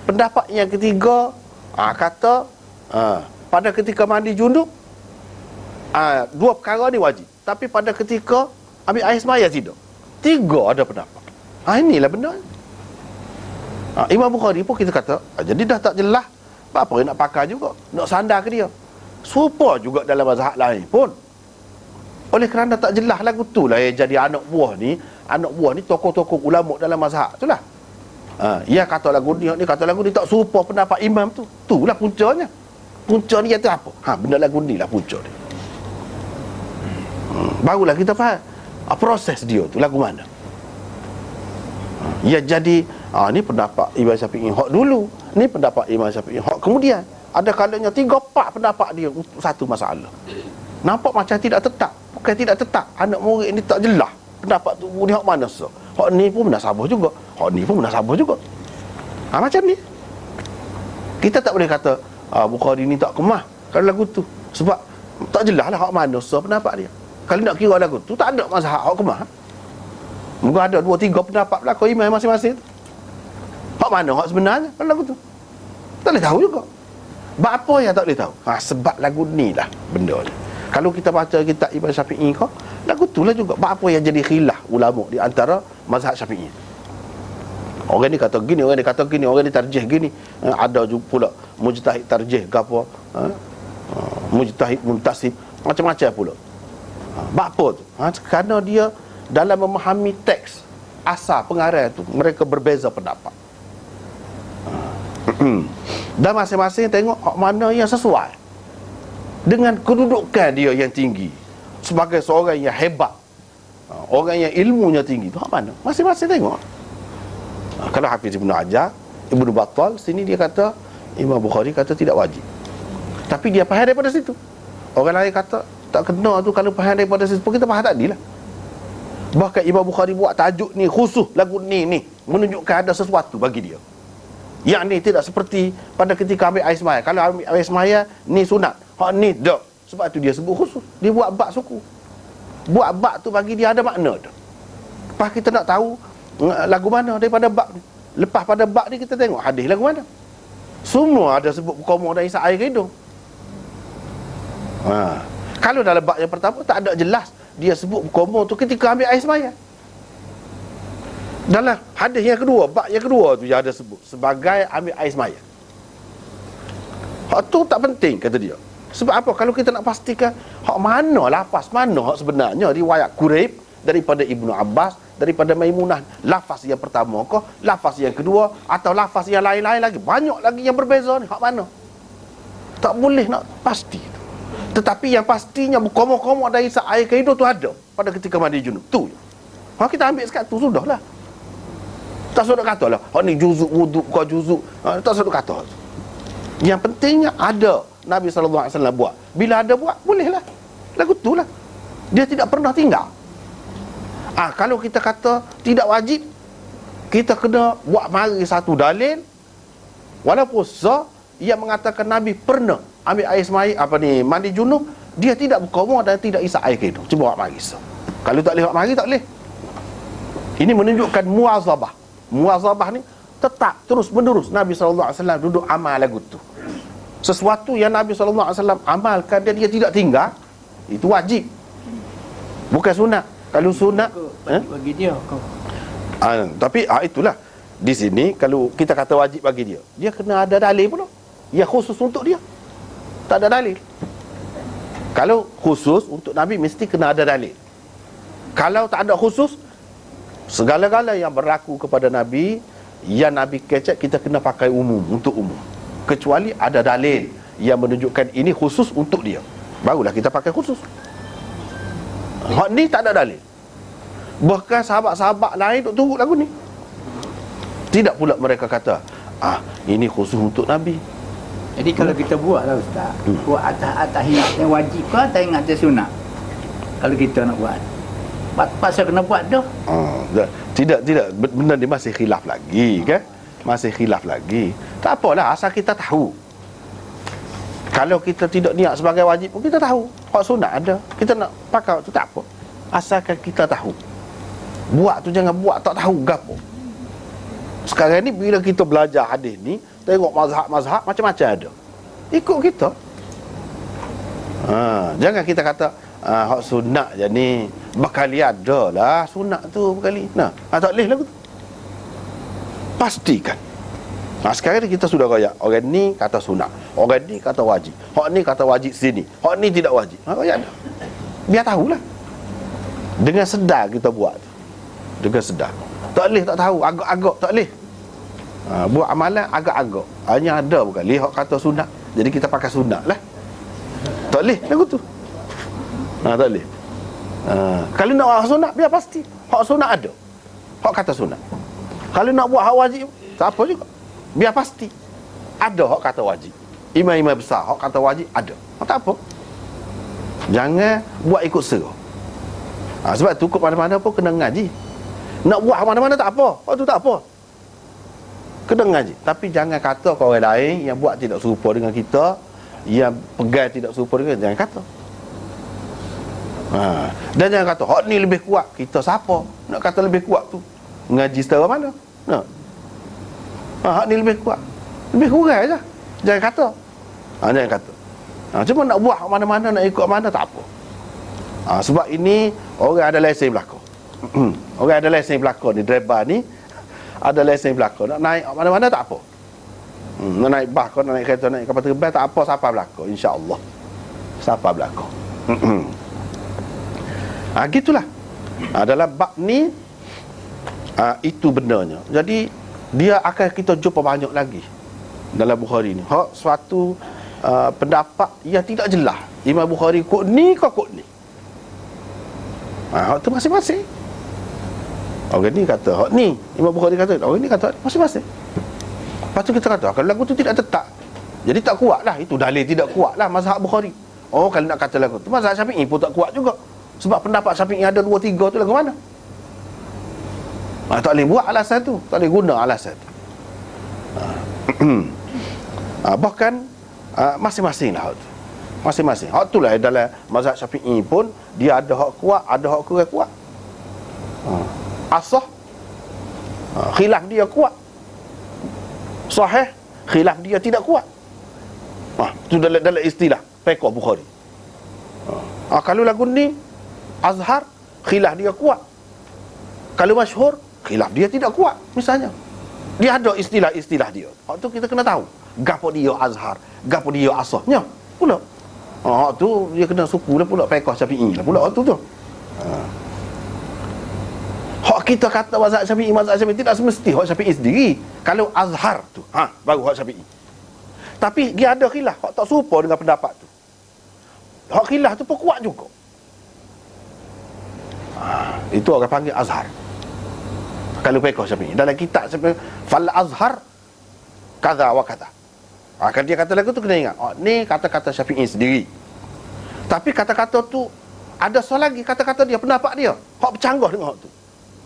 Pendapat yang ketiga kata pada ketika mandi junub dua perkara ni wajib, tapi pada ketika ambil air semaya tidak. 3 ada pendapat. Inilah benda. Imam Bukhari pun kita kata jadi dah tak jelas apa yang nak pakai juga, nak sandar ke dia. Serupa juga dalam mazhab lain pun. Oleh kerana tak jelas lagu tu lah yang jadi anak buah ni tokoh-tokoh ulama dalam mazhab tu lah. Ia kata lagu ni kata lagu ni tak serupa pendapat imam tu. Itulah puncanya. Punca dia tu apa? Benda lagu ni lah punca dia. Barulah kita faham proses dia tu lagu mana. Ya jadi ni pendapat Imam Syafi'i hak dulu, ni pendapat Imam Syafi'i hak kemudian. Ada kalanya 3-4 pendapat dia untuk satu masalah. Nampak macam tidak tetap. Bukan tidak tetap. Anak murid ni tak jelas pendapat tu ni hak mana sah. Hak ni pun munasabah juga. Hak ni pun munasabah juga. Macam ni. Kita tak boleh kata Bukhari ni tak kemah kalau lagu tu. Sebab tak jelas lah hak mana sah pendapat dia. Kalau nak kira lagu tu tak ada mazhab hak kemah. Mungkin ada 2-3 pendapat belakang imam masing-masing tu. Hak mana hak sebenarnya kalau lagu tu. Tak boleh tahu juga. Apa yang tak boleh tahu? Sebab lagu ni lah benda ni. Kalau kita baca kitab Imam Syafi'i kau, lagu tu lah juga. Apa yang jadi khilaf ulama di antara mazhab Syafi'i. Orang ni kata gini, orang ni kata gini, orang ni tarjih gini. Ada juga pula mujtahid tarjih ke apa. Mujtahid muntasib, macam-macam pula. Apa tu? Kerana dia dalam memahami teks asal pengarang tu mereka berbeza pendapat. Dan masing-masing tengok mana yang sesuai dengan kedudukan dia yang tinggi, sebagai seorang yang hebat, orang yang ilmunya tinggi, tu hak mana? Masing-masing tengok. Kalau Hafiz Ibn Hajar, Ibn Battal, sini dia kata Imam Bukhari kata tidak wajib. Tapi dia faham daripada situ. Orang lain kata tak kena tu, kalau faham daripada situ kita faham tadi lah. Bahkan Imam Bukhari buat tajuk ni khusus, lagu ni menunjukkan ada sesuatu bagi dia. Yang ni tidak seperti pada ketika ambil air semaya. Kalau ambil air semaya ni sunat, hak ni tak. Sebab tu dia sebut khusus. Dia buat bab suku. Buat bab tu bagi dia ada makna tu. Lepas kita nak tahu lagu mana daripada bab ni. Lepas pada bab ni kita tengok hadis lagu mana. Semua ada sebut berkomor dan isap air ke hidung. Kalau dalam bab yang pertama tak ada jelas dia sebut berkomor tu ketika ambil air semaya. Dalam hadis yang kedua, bab yang kedua tu yang ada sebut sebagai ambil air semaya. Hak tu tak penting kata dia. Sebab apa? Kalau kita nak pastikan hak mana lafaz mana hak sebenarnya riwayat Quraib daripada Ibnu Abbas, daripada Maimunah, lafaz yang pertama ke, lafaz yang kedua, atau lafaz yang lain-lain lagi, banyak lagi yang berbeza ni, hak mana? Tak boleh nak pasti. Tetapi yang pastinya berkomor-komor dari isap air ke hidung tu ada pada ketika mandi junub tu. Kita ambil sekat tu sudahlah. Tak sudah kata lah hak ni juzuk wuduk kau juzuk, tak sudah kata. Yang pentingnya ada Nabi SAW buat. Bila ada buat, bolehlah. Lagu tu lah. Dia tidak pernah tinggal. Kalau kita kata tidak wajib, kita kena buat mari satu dalil walaupun yang mengatakan Nabi pernah ambil air semai mandi junub, dia tidak berkomor dan tidak isap air ke hidung. Cuba buat mari Kalau tak boleh buat mari, tak boleh. Ini menunjukkan muazabah. Muazabah ni tetap terus menerus Nabi SAW duduk amal lagu tu. Sesuatu yang Nabi SAW amalkan dan dia tidak tinggal, itu wajib, bukan sunat. Kalau sunat bagi dia kau. Tapi itulah di sini kalau kita kata wajib bagi dia, dia kena ada dalil pula yang khusus untuk dia. Tak ada dalil. Kalau khusus untuk Nabi mesti kena ada dalil. Kalau tak ada khusus, segala-gala yang berlaku kepada Nabi, yang Nabi kecek, kita kena pakai umum, untuk umum. Kecuali ada dalil yang menunjukkan ini khusus untuk dia, barulah kita pakai khusus. Hak ni tak ada dalil. Bahkan sahabat-sahabat lain duk tunggu lagu ni. Tidak pula mereka kata ini khusus untuk Nabi. Jadi kalau kita buat lah Ustaz, buat atas ingat yang wajib ke atas ingat yang sunat? Kalau kita nak buat, pasal kena buat dah. Tidak, benda ni masih khilaf lagi kan? Masih khilaf lagi. Tak apalah, asal kita tahu. Kalau kita tidak niat sebagai wajib pun kita tahu hak sunat ada, kita nak pakai tu tak apa, asalkan kita tahu. Buat tu jangan buat tak tahu gapo. Sekarang ni bila kita belajar hadis ni, tengok mazhab-mazhab macam-macam ada, ikut kita. Jangan kita kata hak sunat je ni, berkali ada lah sunat tu berkali. Tak boleh lah tu. Pastikan. Sekarang ni kita sudah royak, orang ni kata sunat, orang ni kata wajib, hak ni kata wajib sini, hak ni tidak wajib. Royak dah. Biar tahulah. Dengan sedar kita buat. Dengan sedar. Tak boleh tak tahu, agak-agak tak boleh. Buat amalan agak-agak. Hanya ada bukan li hak kata sunat, jadi kita pakai sunat lah. Tak boleh lagu tu. Tak boleh. Kalau nak hak sunat, biar pasti hak sunat ada, hak kata sunat. Kalau nak buat hak wajib, tak apa juga, biar pasti ada hak kata wajib. Imam-imam besar hak kata wajib ada, tak apa. Jangan buat ikut serah. Sebab tu ke mana-mana pun kena ngaji. Nak buat mana-mana tak apa, hak tu tak apa, kena ngaji. Tapi jangan kata ke orang lain yang buat tidak serupa dengan kita, yang pegang tidak serupa dengan kita, jangan kata. Dan jangan kata hak ni lebih kuat. Kita siapa nak kata lebih kuat tu? Ngaji setara mana? Hak ni lebih kuat, lebih kurang je, jangan kata. Jangan kata. Cuma nak buat mana-mana, nak ikut mana tak apa. Sebab ini orang ada lesen belakang. Orang ada lesen belakang ni, driver ni ada lesen belakang, nak naik mana-mana tak apa. Nak naik bas kau, nak naik kereta, naik kapal terbang tak apa, siapa belakang, insya-Allah. Siapa belakang. Gitulah. Dalam bab ni itu benarnya. Jadi dia akan kita jumpa banyak lagi dalam Bukhari ni. Suatu pendapat yang tidak jelas. Imam Bukhari kok ni kok ni. Hak tu masing-masing. Orang ni kata hak ni, Imam Bukhari kata, orang ni kata masing-masing. Lepas tu kita kata kalau lagu tu tidak tetap, jadi tak kuat lah. Itu dalil tidak kuat lah mazhab Bukhari. Oh, kalau nak kata lagu tu mazhab Syafi'i pun tak kuat juga. Sebab pendapat Syafi'i ada 2-3 tu lagu mana? Tak boleh buat alasan tu, tak boleh guna alasan tu. Bahkan masing-masing lah hak tu. Masing-masing. Hak tu lah dalam mazhab Syafi'i pun dia ada hak kuat, ada hak kurang kuat. Asah, khilaf dia kuat. Sahih, khilaf dia tidak kuat. Itu dalam istilah fiqh Bukhari. Kalau lagu ni Azhar, khilaf dia kuat. Kalau masyhur, khilaf dia tidak kuat. Misalnya, dia ada istilah-istilah dia. Waktu kita kena tahu gapo dia Azhar, gapo dia asahnya pula. Tu dia kena suku lah pula fiqh Syafi'i lah pula waktu tu. Hak kita kata mazhab Syafi'i tidak semesti hak Syafi'i sendiri. Kalau Azhar tu, baru hak Syafi'i. Tapi dia ada khilaf, hak tak serupa dengan pendapat tu. Hak khilaf tu pun kuat juga. Itu orang panggil Azhar. Kalau fiqh Syafi'i dalam kitab Syafi'i, fal Azhar kaza wa kaza. Kalau dia kata lagu tu kena ingat, ni kata-kata Syafi'i sendiri. Tapi kata-kata tu ada soal lagi, kata-kata dia, pendapat dia, hak bercanggah dengan hak tu,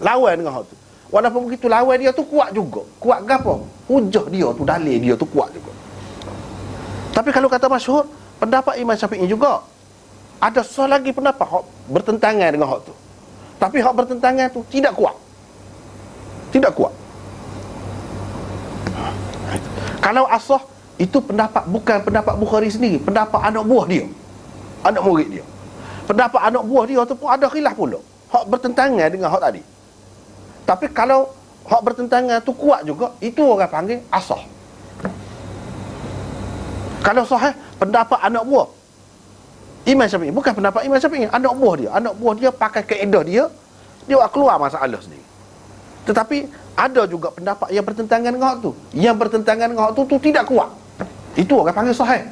lawan dengan hak tu. Walaupun begitu lawan dia tu kuat juga. Kuat gapo? Hujah dia tu, dalil dia tu kuat juga. Tapi kalau kata masyhur, pendapat Imam Syafi'i juga ada soal lagi pendapat hak bertentangan dengan hak tu. Tapi hak bertentangan tu tidak kuat. Tidak kuat. Kalau asah, itu pendapat bukan pendapat Bukhari sendiri, pendapat anak buah dia, anak murid dia. Pendapat anak buah dia tu pun ada khilaf pula, hak bertentangan dengan hak tadi. Tapi kalau hak bertentangan tu kuat juga, itu orang panggil asah. Kalau sahih, pendapat anak buah Imam Syafi'i, bukan pendapat Imam Syafi'i, anak buah dia pakai kaedah dia buat keluar masalah sendiri. Tetapi ada juga pendapat yang bertentangan dengan hak tu. Yang bertentangan dengan hak tu tidak kuat. Itu orang panggil sahih.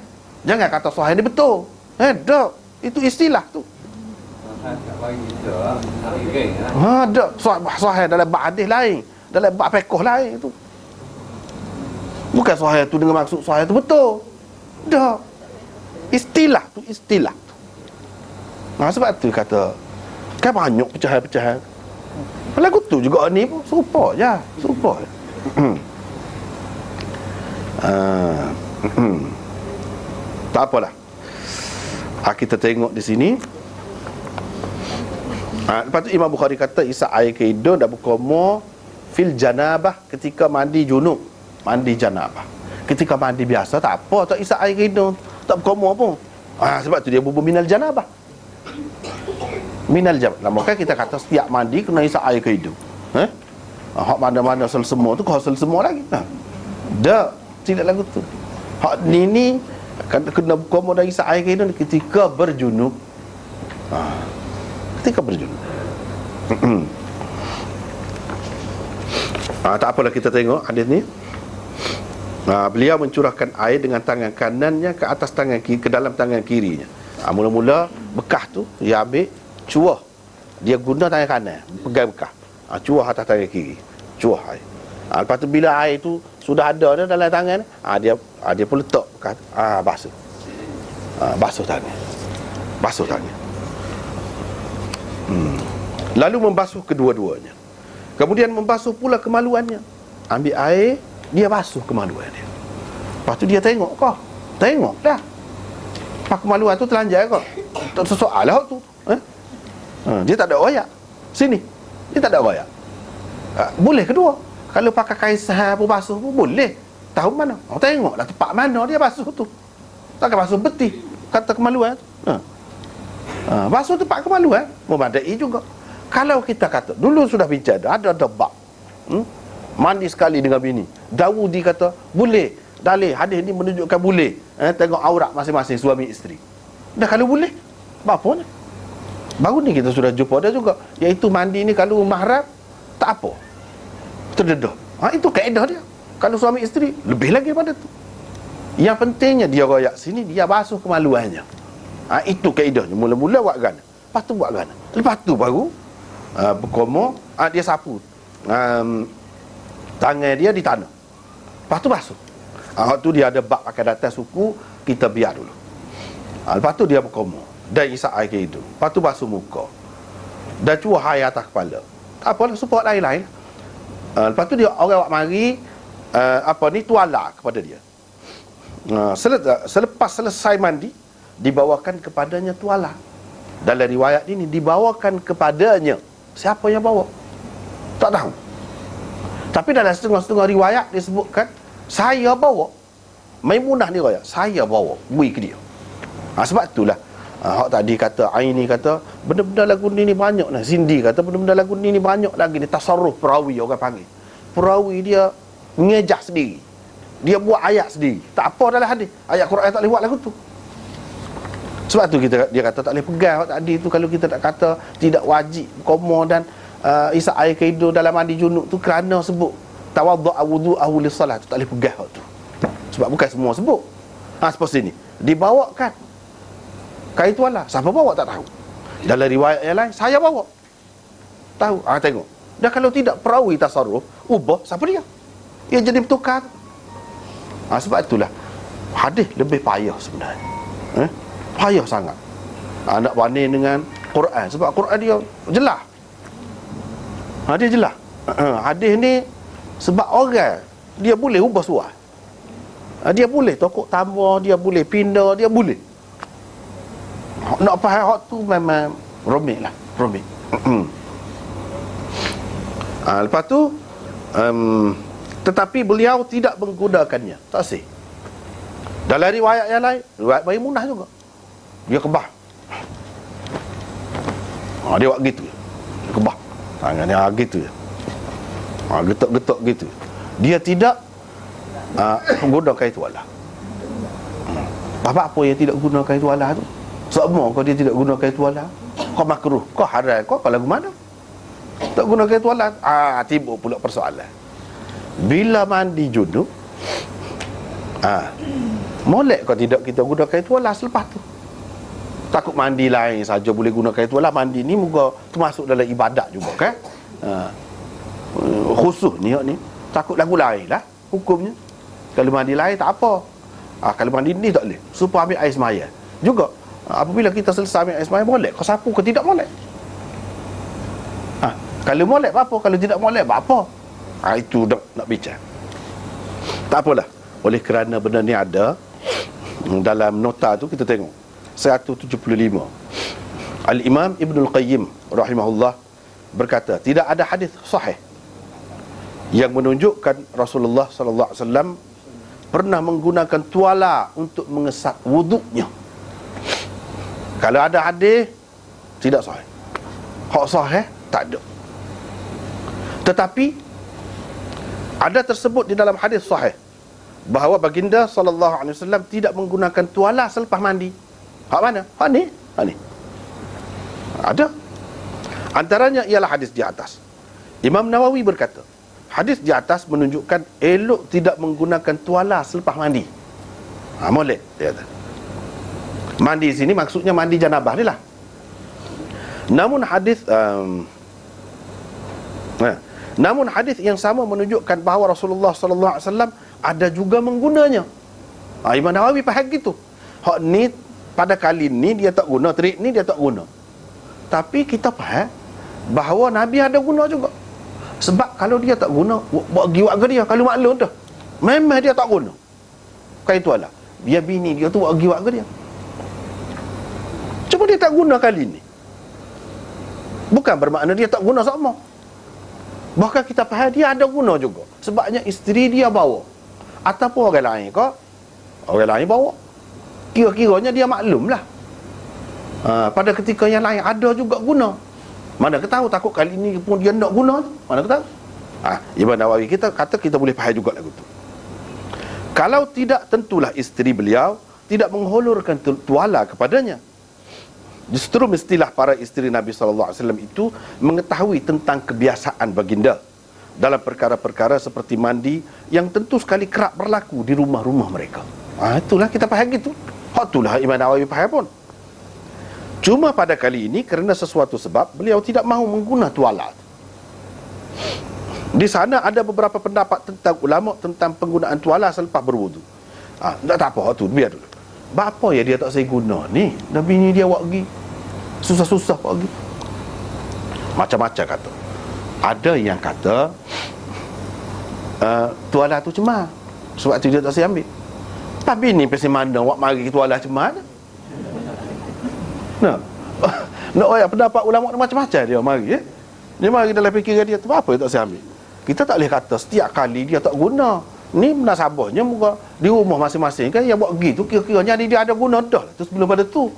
Jangan kata sahih ni betul. Dak, itu istilah tu. Dak, sahih dalam bab hadis lain, dalam bab fiqh lain itu. Bukan sahih tu dengan maksud sahih tu betul. Dak. Istilah tu istilah. Sebab tu kata kan banyak pecahan-pecahan. Lagu tu juga ni pun serupa je, serupa. Tak apalah. Kita tengok di sini. Lepas tu Imam Bukhari kata isa air ke hidung dan berkumur fil janabah, ketika mandi junub, mandi janabah. Ketika mandi biasa tak apa, tak isa air ke hidung, tak berkumur pun. Sebab tu dia bubuh minal janabah. Minal janabah. Maka kita kata setiap mandi kena isa air ke hidung. Hak mana-mana sel semua tu kau sel semua lagi. Dak, tidak lagu tu. Hak ni kena berkumur dan isa air ke hidung ketika berjunub. Ketika berjunub. Tak apalah, kita tengok hadis ni. Beliau mencurahkan air dengan tangan kanannya ke atas tangan kiri, ke dalam tangan kirinya. Mula-mula bekas tu dia ambil, cuah. Dia guna tangan kanan, pegang bekas. Cuah atas tangan kiri, cuah air. Lepas tu bila air tu sudah ada dalam tangan, dia pun letak bekas, basuh. Basuh tangan. Basuh tangan. Lalu membasuh kedua-duanya. Kemudian membasuh pula kemaluannya. Ambil air, dia basuh kemaluan dia. Lepas tu dia tengok kau. Tengok dah. Pak kemaluan tu telanjang kau. Tak sesoal lah tu. Dia tak ada royak. Sini. Dia tak ada royak. Boleh kedua. Kalau pakai kain sahar pun basuh pun boleh. Tahu mana? Tengoklah tempat mana dia basuh tu. Takkan basuh betih kata kemaluan tu. Basuh tempat kemaluan memadai juga. Kalau kita kata dulu sudah bincang ada bab mandi sekali dengan bini, Dawudi kata boleh, dalil hadis ni menunjukkan boleh tengok aurat masing-masing suami isteri. Dah kalau boleh, apa ni? Baru ni kita sudah jumpa dah juga, iaitu mandi ni kalau mahram tak apa, terdedah. Itu kaedah dia. Kalau suami isteri lebih lagi pada tu. Yang pentingnya dia royak sini, dia basuh kemaluannya. Itu kaedahnya. Mula-mula buat kan. Lepas tu buat kan? Lepas tu baru berkomor, dia sapu tangan dia di tanah. Lepas tu basuh. Waktu tu dia ada bak pakai atas suku, kita biar dulu. Lepas tu dia berkomor dan isap air ke hidung. Lepas tu basuh muka dan cuah air atas kepala. Tak apalah, support lain-lain. Lepas tu dia orang buat mari tuala kepada dia. Selepas selesai mandi, dibawakan kepadanya tuala. Dalam riwayat ini dibawakan kepadanya. Siapa yang bawa? Tak tahu. Tapi dalam setengah-setengah riwayat disebutkan saya bawa. Maimunah ni raya, saya bawa bui ke dia. Sebab itulah hak tadi kata Aini kata benda-benda lagu ni banyak lah. Cindy kata benda-benda lagu ni banyak lagi ni, tasarruf perawi orang panggil. Perawi dia ngejah sendiri. Dia buat ayat sendiri. Tak apa dalam hadis. Ayat Quran tak boleh buat lagu tu. Sebab tu dia kata tak boleh pegang hak tadi tu. Kalau kita tak kata tidak wajib komor dan isap air ke hidung dalam mandi junub tu kerana sebut tawaddu'a wudu'ahu lis-salat, tu tak boleh pegang hak tu. Sebab bukan semua sebut. Seperti ni dibawakan kain tuala. Siapa bawa tak tahu. Dalam riwayat yang lain saya bawa. Tahu. Tengok. Dan kalau tidak perawi tasarruf, ubah siapa dia? Ia jadi bertukar. Sebab itulah hadis lebih payah sebenarnya. Payah sangat. Nak banding dengan Quran. Sebab Quran dia jelas. Dia jelas. Hadis ni sebab orang dia boleh ubah suara. Dia boleh tokok tambah, dia boleh pindah, dia boleh. Nak faham hak tu memang rumit lah. Rumit. Lepas tu tetapi beliau tidak menggunakannya. Tak sih. Dalam riwayat yang lain, riwayat Maimunah juga, dia kebah. Dia buat gitu. Dia kebah tangan dia gitu. Getok-getok gitu. Dia tidak menggunakan tuala. Apa yang tidak gunakan tuala tu? Semua kau dia tidak gunakan tuala. Kau makruh, kau haram, kau lagu mana? Tak gunakan tuala. Timbul pula persoalan. Bila mandi junub, molek kau tidak kita gunakan tuala selepas tu. Takut mandi lain saja boleh gunakan tuala. Mandi ni muka termasuk dalam ibadat juga kan? Khusus ni takut lagu lain lah hukumnya. Kalau mandi lain tak apa. Kalau mandi ni tak boleh. Supaya ambil air semaya juga. Apabila kita selesai ambil air semaya, molek kau sapu ke tidak molek? Kalau molek apa? Kalau tidak molek apa? Itu nak bincang. Tak apalah. Oleh kerana benda ni ada dalam nota tu, kita tengok 175. Al-Imam Ibnul Qayyim rahimahullah berkata, tidak ada hadis sahih yang menunjukkan Rasulullah sallallahu alaihi wasallam pernah menggunakan tuala untuk mengesat wuduknya. Kalau ada hadis, tidak sahih. Hak sahih tak ada. Tetapi ada tersebut di dalam hadis sahih bahawa baginda sallallahu alaihi wasallam tidak menggunakan tuala selepas mandi. Hak mana? Hak ni. Ada. Antaranya ialah hadis di atas. Imam Nawawi berkata, hadis di atas menunjukkan elok tidak menggunakan tuala selepas mandi. Molek dia kata. Mandi sini maksudnya mandi janabah ni lah. Namun hadis yang sama menunjukkan bahawa Rasulullah sallallahu alaihi wasallam ada juga menggunanya. Imam Nawawi faham gitu. Hak ni pada kali ni dia tak guna, trik ni dia tak guna. Tapi kita faham bahawa Nabi ada guna juga. Sebab kalau dia tak guna, buat giwak ke dia, kalau maklum tu memang dia tak guna kain tuala. Dia bini dia tu buat giwak ke dia. Cuma dia tak guna kali ni, bukan bermakna dia tak guna sama. Bahkan kita faham dia ada guna juga. Sebabnya isteri dia bawa, ataupun orang lain ke, orang lain bawa, kira-kiranya dia maklum lah. Pada ketika yang lain ada juga guna. Mana kita tahu, takut kali ni pun dia nak guna. Mana kita tahu. Imam Nawawi kita kata kita boleh faham juga lagu tu. Kalau tidak, tentulah isteri beliau tidak menghulurkan tuala kepadanya. Justru mestilah para isteri Nabi SAW itu mengetahui tentang kebiasaan baginda dalam perkara-perkara seperti mandi yang tentu sekali kerap berlaku di rumah-rumah mereka. Itulah kita faham gitu. Itulah Imam Nawawi faham pun. Cuma pada kali ini kerana sesuatu sebab beliau tidak mahu mengguna tuala. Di sana ada beberapa pendapat tentang ulama tentang penggunaan tuala selepas berwudu. Tak apa tu, biar dulu. Apa ya dia tak saya guna ni? Nabi ni dia buat pergi susah-susah buat pergi. Macam-macam kata. Ada yang kata tuala tu cemar, sebab tu dia tak saya ambil. Tapi ni pasti mana buat mari tuala cemar. Nak pendapat ulama macam-macam dia mari. Dia mari dalam fikiran dia tu apa tak saya ambil. Kita tak boleh kata setiap kali dia tak guna. Ni munasabahnya muka di rumah masing-masing kan yang buat gitu kira-kiranya dia ada guna dah lah. Tu sebelum pada tu.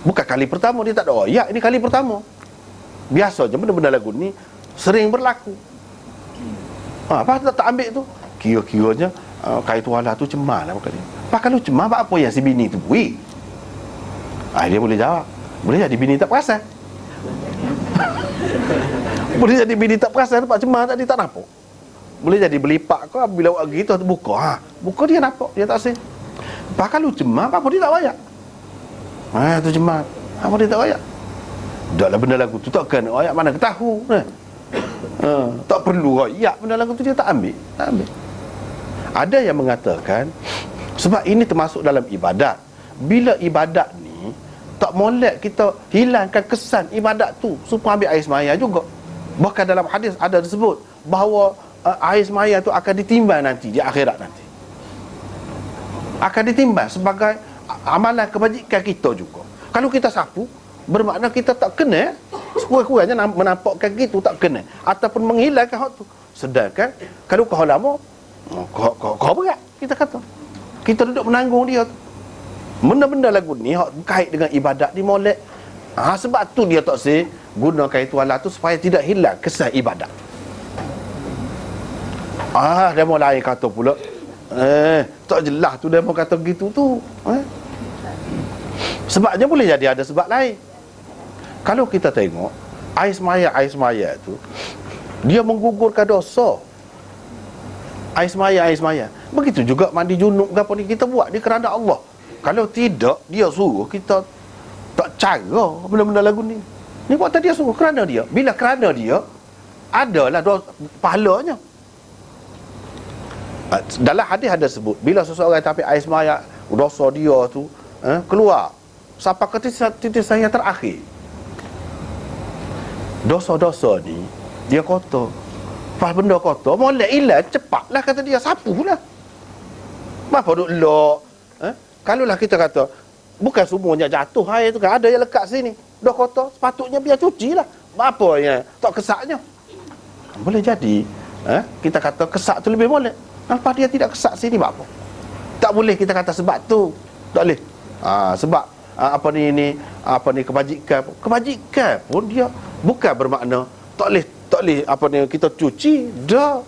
Bukan kali pertama dia tak ada royak, ini kali pertama. Biasanya benda-benda lagu ni sering berlaku. Apa tak ambil tu? Kira-kiranya kain tuala tu cemar lah bukan dia. Pak kalau cemar apa yang si bini tu buat? Dia boleh jawab. Boleh jadi bini tak perasan. Boleh jadi bini tak perasan pak cemar tadi tak nampak. Boleh jadi belipak kau bila buat gitu buka. Buka dia nampak, dia tak sih. Pak kalau cemar apa dia tak royak? Tu cemar. Apa dia tak royak? Dah lah benda lagu tu takkan royak mana ke tahu. Tak perlu royak benda lagu tu dia tak ambil. Tak ambil. Ada yang mengatakan sebab ini termasuk dalam ibadat. Bila ibadat ni tak molek kita hilangkan kesan ibadat tu supaya ambil air semaya juga. Bahkan dalam hadis ada disebut bahawa air semaya tu akan ditimbang nanti di akhirat nanti. Akan ditimbang sebagai amalan kebajikan kita juga. Kalau kita sapu, bermakna kita tak kena, sekurang-kurangnya menampakkan gitu tak kena ataupun menghilangkan hak tu. Sedangkan kalau kau lama, kau berat kita kata. Kita duduk menanggung dia tu. Benda-benda lagu ni hak kait dengan ibadat ni molek. Sebab tu dia tak say guna kain tuala tu supaya tidak hilang kesan ibadat. Dia mau lain kata pula tak jelas tu dia mau kata gitu tu. Sebabnya boleh jadi ada sebab lain. Kalau kita tengok air semaya tu dia menggugurkan dosa. Air semaya. Begitu juga mandi junub ke apa ni kita buat dia kerana Allah. Kalau tidak dia suruh kita tak cara benda-benda lagu ni. Ni buat tadi dia suruh kerana dia. Bila kerana dia adalah pahalanya. Dalam hadis ada sebut bila seseorang tapi air semaya dosa dia tu keluar sampai ke titisan yang terakhir, dosa-dosa ni dia kotor. Pas benda kotor molek hilang cepatlah kata dia sapulah. Apa duk lok? Kalaulah kita kata bukan semuanya jatuh air tu kan ada yang lekat sini dah kotor sepatutnya biar cucilah. Apa yang tak kesaknya? Boleh jadi kita kata kesak tu lebih molek. Apa dia tidak kesak sini buat apa? Tak boleh kita kata sebab tu. Tak boleh. Sebab apa ni kebajikan pun dia bukan bermakna tak boleh apa ni kita cuci dah.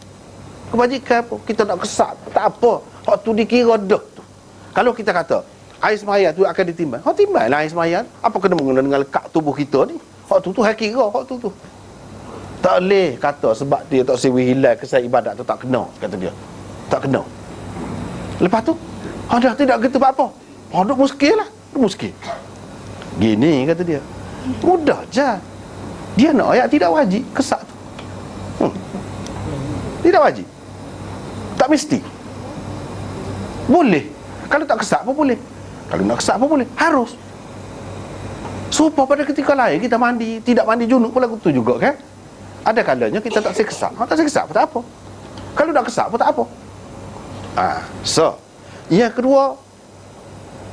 Kebajikan pun kita nak kesak tak apa. Hak tu dikira dah tu. Kalau kita kata air semaya tu akan ditimbang. Hak timbanglah air semaya. Apa kena mengena dengan lekat tubuh kita ni? Hak tu hak kira hak tu. Tak boleh kata sebab dia tak sewi hilang kesan ibadat tu tak kena kata dia. Tak kena. Lepas tu dah tidak gitu apa. Duk muskil lah. Duk muskil. Gini kata dia. Mudah je. Dia nak ayat tidak wajib kesak tu. Tidak wajib. Tak mesti. Boleh. Kalau tak kesak pun boleh. Kalau nak kesak pun boleh. Harus. Supaya pada ketika lain kita mandi, tidak mandi junub pun lagu tu juga kan. Ada kalanya kita tak kesak. Tak kesak pun tak apa. Kalau nak kesak pun tak apa. So yang kedua,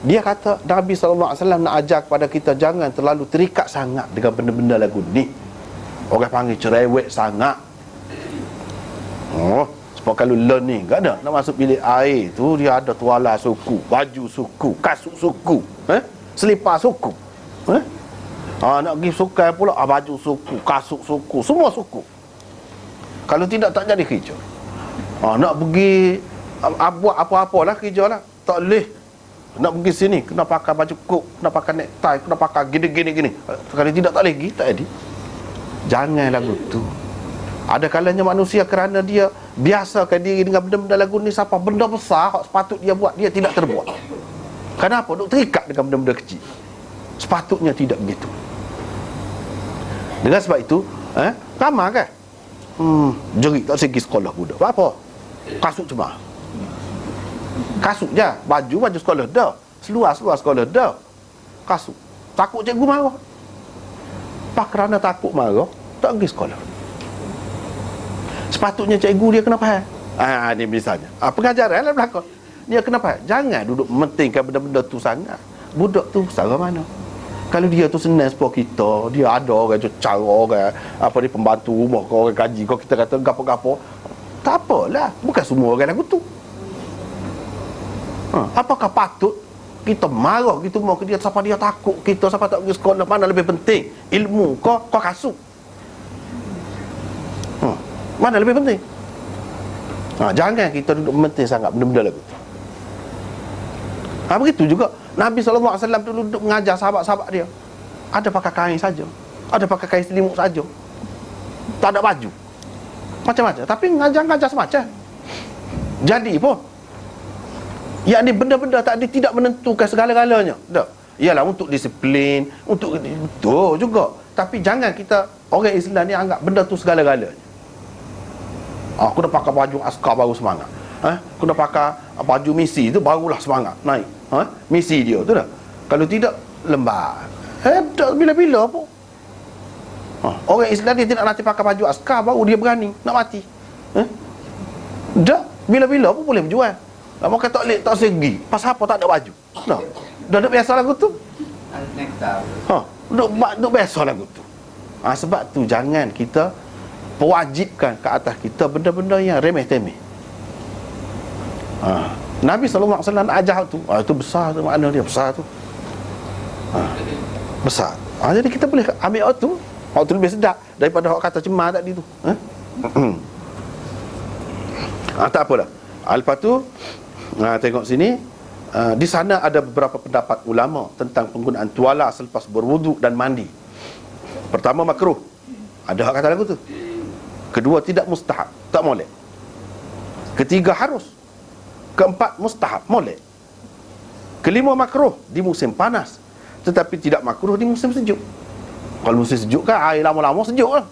dia kata Nabi SAW nak ajar kepada kita jangan terlalu terikat sangat dengan benda-benda lagu ni. Orang panggil cerewet sangat. Sebab kalau learning tak ada nak masuk bilik air tu dia ada tuala suku, baju suku, kasut suku, selipar suku. Nak pergi sukai pula baju suku, kasut suku, semua suku. Kalau tidak tak jadi kerja. Nak pergi buat apa-apa lah kerja lah. Tak boleh. Nak pergi sini kena pakai baju kok, kena pakai necktie, kena pakai gini. Kalau tidak tak boleh pergi, tak jadi. Jangan lagu tu. Ada kalanya manusia kerana dia biasakan diri dengan benda-benda lagu ni sampai benda besar hak sepatut dia buat dia tidak terbuat. Kenapa? Duk terikat dengan benda-benda kecil. Sepatutnya tidak begitu. Dengan sebab itu, ramai kan? Jerit tak segi sekolah budak. Apa? Kasut cemar. Kasut je. Baju sekolah dah. Seluar sekolah dah. Kasut. Takut cikgu marah. Pak kerana takut marah, tak pergi sekolah. Sepatutnya cikgu dia kena faham. Ni misalnya. Pengajaran lah belakang. Dia kena faham. Jangan duduk mementingkan benda-benda tu sangat. Budak tu cara mana? Kalau dia tu senang support kita, dia ada orang cara orang apa ni pembantu rumah kau, orang gaji kau, kita kata gapo-gapo, tak apalah, bukan semua orang lagu tu. Apakah patut kita marah gitu mau ke dia, siapa dia takut kita, siapa tak pergi sekolah, mana lebih penting ilmu kau kasut? Mana lebih penting? Jangan kita duduk mementing sangat benda-benda lagu tu. Begitu juga Nabi SAW tu duduk mengajar sahabat-sahabat dia. Ada pakai kain saja, ada pakai kain selimut saja, tak ada baju, macam-macam. Tapi ngajar-ngajar semacam. Jadi pun yang ni benda-benda tadi tidak menentukan segala-galanya. Tak. Ialah untuk disiplin, untuk betul juga. Tapi jangan kita orang Islam ni anggap benda tu segala-galanya. Aku dah pakai baju askar baru semangat. Aku dah pakai baju misi tu barulah semangat naik. Misi dia tu dah. Kalau tidak lembar. Tak bila-bila pun. Orang Islam dia tidak nanti pakai baju askar baru dia berani nak mati. Dah bila-bila pun boleh berjual. Lama kata tak segi. Pasal apa tak ada baju? Dah biasa lagu tu. Duduk biasa lagu tu. Sebab tu jangan kita pewajibkan ke atas kita benda-benda yang remeh-temeh. Nabi SAW ajar tu. Itu besar tu, makna dia besar tu. Besar. Jadi kita boleh ambil waktu. Waktu lebih sedap daripada orang kata cemar tadi tu. Tak apalah. Lepas tu tengok sini. Di sana ada beberapa pendapat ulama tentang penggunaan tuala selepas berwuduk dan mandi. Pertama, makruh. Ada hak kata lagu tu. Kedua, tidak mustahab, tak molek. Ketiga, harus. Keempat, mustahab, molek. Kelima, makruh di musim panas, tetapi tidak makruh di musim sejuk. Kalau musim sejuk kan air lama-lama sejuk lah.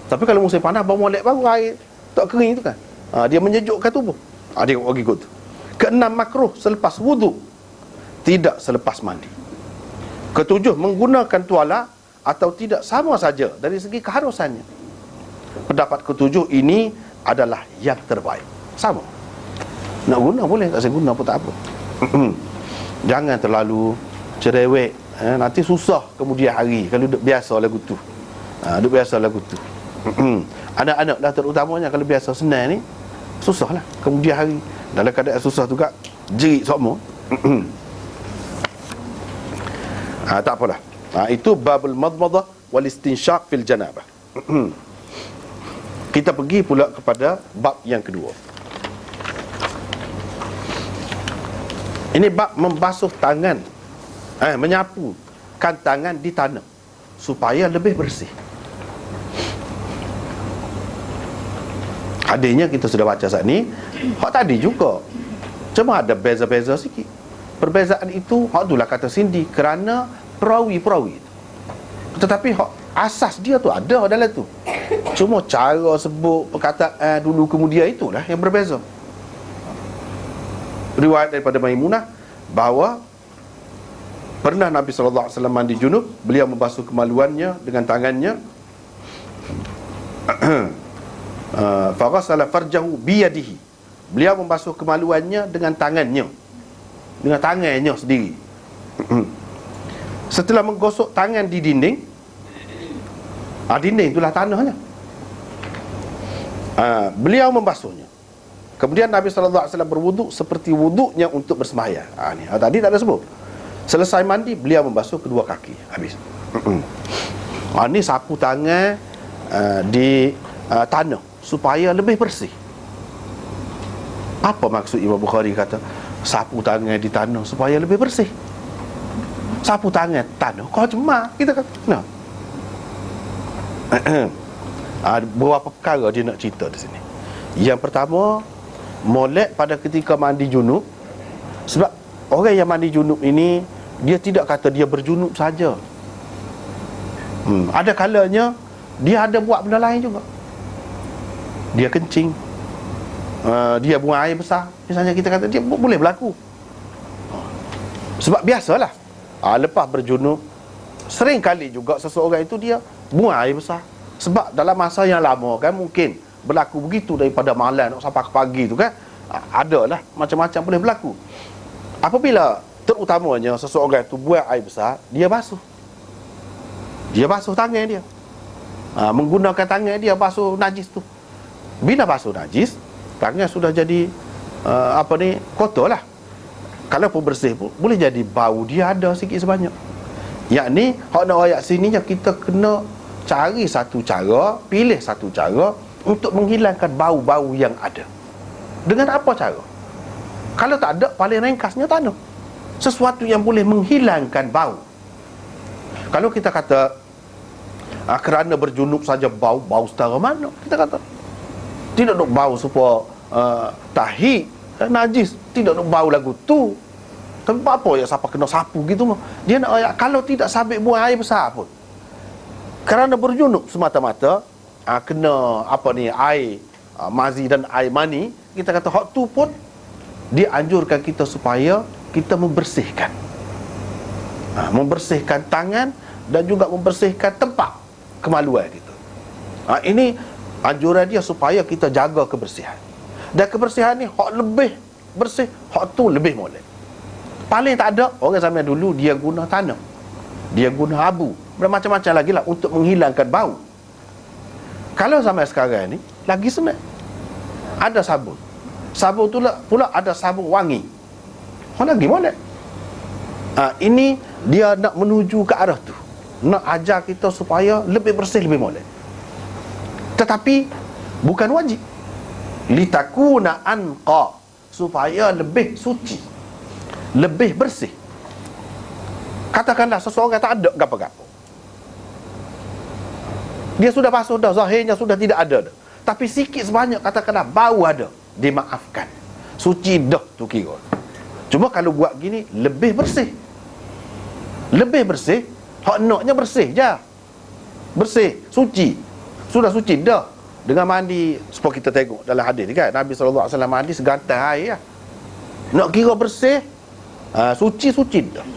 Tapi kalau musim panas baru molek, baru air tak kering tu kan, dia menyejukkan tubuh. Dia bagi ikut tu. Keenam, makruh selepas wuduk, tidak selepas mandi. Ketujuh, menggunakan tuala atau tidak sama saja dari segi keharusannya. Pendapat ketujuh ini adalah yang terbaik. Sama. Nak guna boleh, tak saya guna pun tak apa. Jangan terlalu cerewet, nanti susah kemudian hari kalau duduk biasa lagu tu. Duduk biasa lagu tu. Anak-anak dah terutamanya kalau biasa senang ni, susahlah kemudian hari. Dalam keadaan susah tu kak, jerit semua. Tak apalah. Itu babul madmadah wal istinsyaq fil janabah. Kita pergi pula kepada bab yang kedua. Ini bab membasuh tangan, menyapukan tangan di tanah supaya lebih bersih. Adanya kita sudah baca saat ni, hak tadi juga, cuma ada beza-beza sikit. Perbezaan itu hak itulah kata Cindy, kerana perawi-perawi. Tetapi hak asas dia tu ada dalam tu. Cuma cara sebut perkataan dulu kemudian itulah yang berbeza. Riwayat daripada Maimunah bahawa pernah Nabi SAW mandi junub, beliau membasuh kemaluannya dengan tangannya. Faghasala farjahu biyadihi, beliau membasuh kemaluannya dengan tangannya, dengan tangannya sendiri. Setelah menggosok tangan di dinding, dinding itulah tanahnya, beliau membasuhnya. Kemudian Nabi SAW berwuduk seperti wuduknya untuk bersembahyang. Tadi tak ada sebut. Selesai mandi, beliau membasuh kedua kaki. Habis. Ini sapu tangan di tanah supaya lebih bersih. Apa maksud Imam Bukhari kata sapu tangan di tanah supaya lebih bersih? Sapu tangan tanah kau cemar, kita kata. Beberapa perkara dia nak cerita di sini. Yang pertama, molek pada ketika mandi junub. Sebab orang yang mandi junub ini dia tidak kata dia berjunub saja. Ada kalanya dia ada buat benda lain juga. Dia kencing, dia buang air besar, misalnya, kita kata dia boleh berlaku. Sebab biasalah, lepas berjunub, sering kali juga seseorang itu dia buang air besar. Sebab dalam masa yang lama kan mungkin berlaku begitu, daripada malam sampai ke pagi tu kan, ada lah macam-macam boleh berlaku. Apabila terutamanya seseorang itu buang air besar, dia basuh tangan dia, menggunakan tangan dia basuh najis tu. Bila basuh najis, tangan sudah jadi kotor lah. Kalau pun bersih pun boleh jadi bau dia ada sikit sebanyak. Yakni hak nak ayat sini yang kita kena cari satu cara, pilih satu cara untuk menghilangkan bau-bau yang ada. Dengan apa cara? Kalau tak ada, paling ringkasnya tanah. Sesuatu yang boleh menghilangkan bau. Kalau kita kata kerana berjunub saja bau setara mana? Kita kata tidak nak bau supaya tahi najis, tidak nak bau lagu tu. Tapi apa ya siapa kena sapu gitu mah. Dia nak ayat kalau tidak sabit buang air besar pun. Kerana berjunub semata-mata kena air mazi dan air mani, kita kata hak tu pun dianjurkan kita supaya kita membersihkan. Membersihkan tangan dan juga membersihkan tempat kemaluan kita. Ini anjuran dia supaya kita jaga kebersihan. Dan kebersihan ni hak lebih bersih, hak tu lebih molek. Paling tak ada, orang zaman dulu dia guna tanah, dia guna abu, bermacam-macam lagi lah untuk menghilangkan bau. Kalau zaman sekarang ni lagi senang, ada sabun. Sabun tu pula ada sabun wangi, lagi molek. Ini dia nak menuju ke arah tu, nak ajar kita supaya lebih bersih, lebih molek. Tetapi bukan wajib. Litakuna anqa, supaya lebih suci, lebih bersih. Katakanlah seseorang tak ada gapo-gapo, dia sudah basuh dah, zahirnya sudah tidak ada dah, tapi sikit sebanyak katakanlah bau ada, dimaafkan, suci dah tu kira. Cuma kalau buat gini lebih bersih. Lebih bersih, hak naknya bersih je. Bersih, suci. Sudah suci dah. Dengan mandi, seperti kita tengok dalam hadis kan, Nabi SAW mandi segantai air lah. Nak kira bersih, suci dah.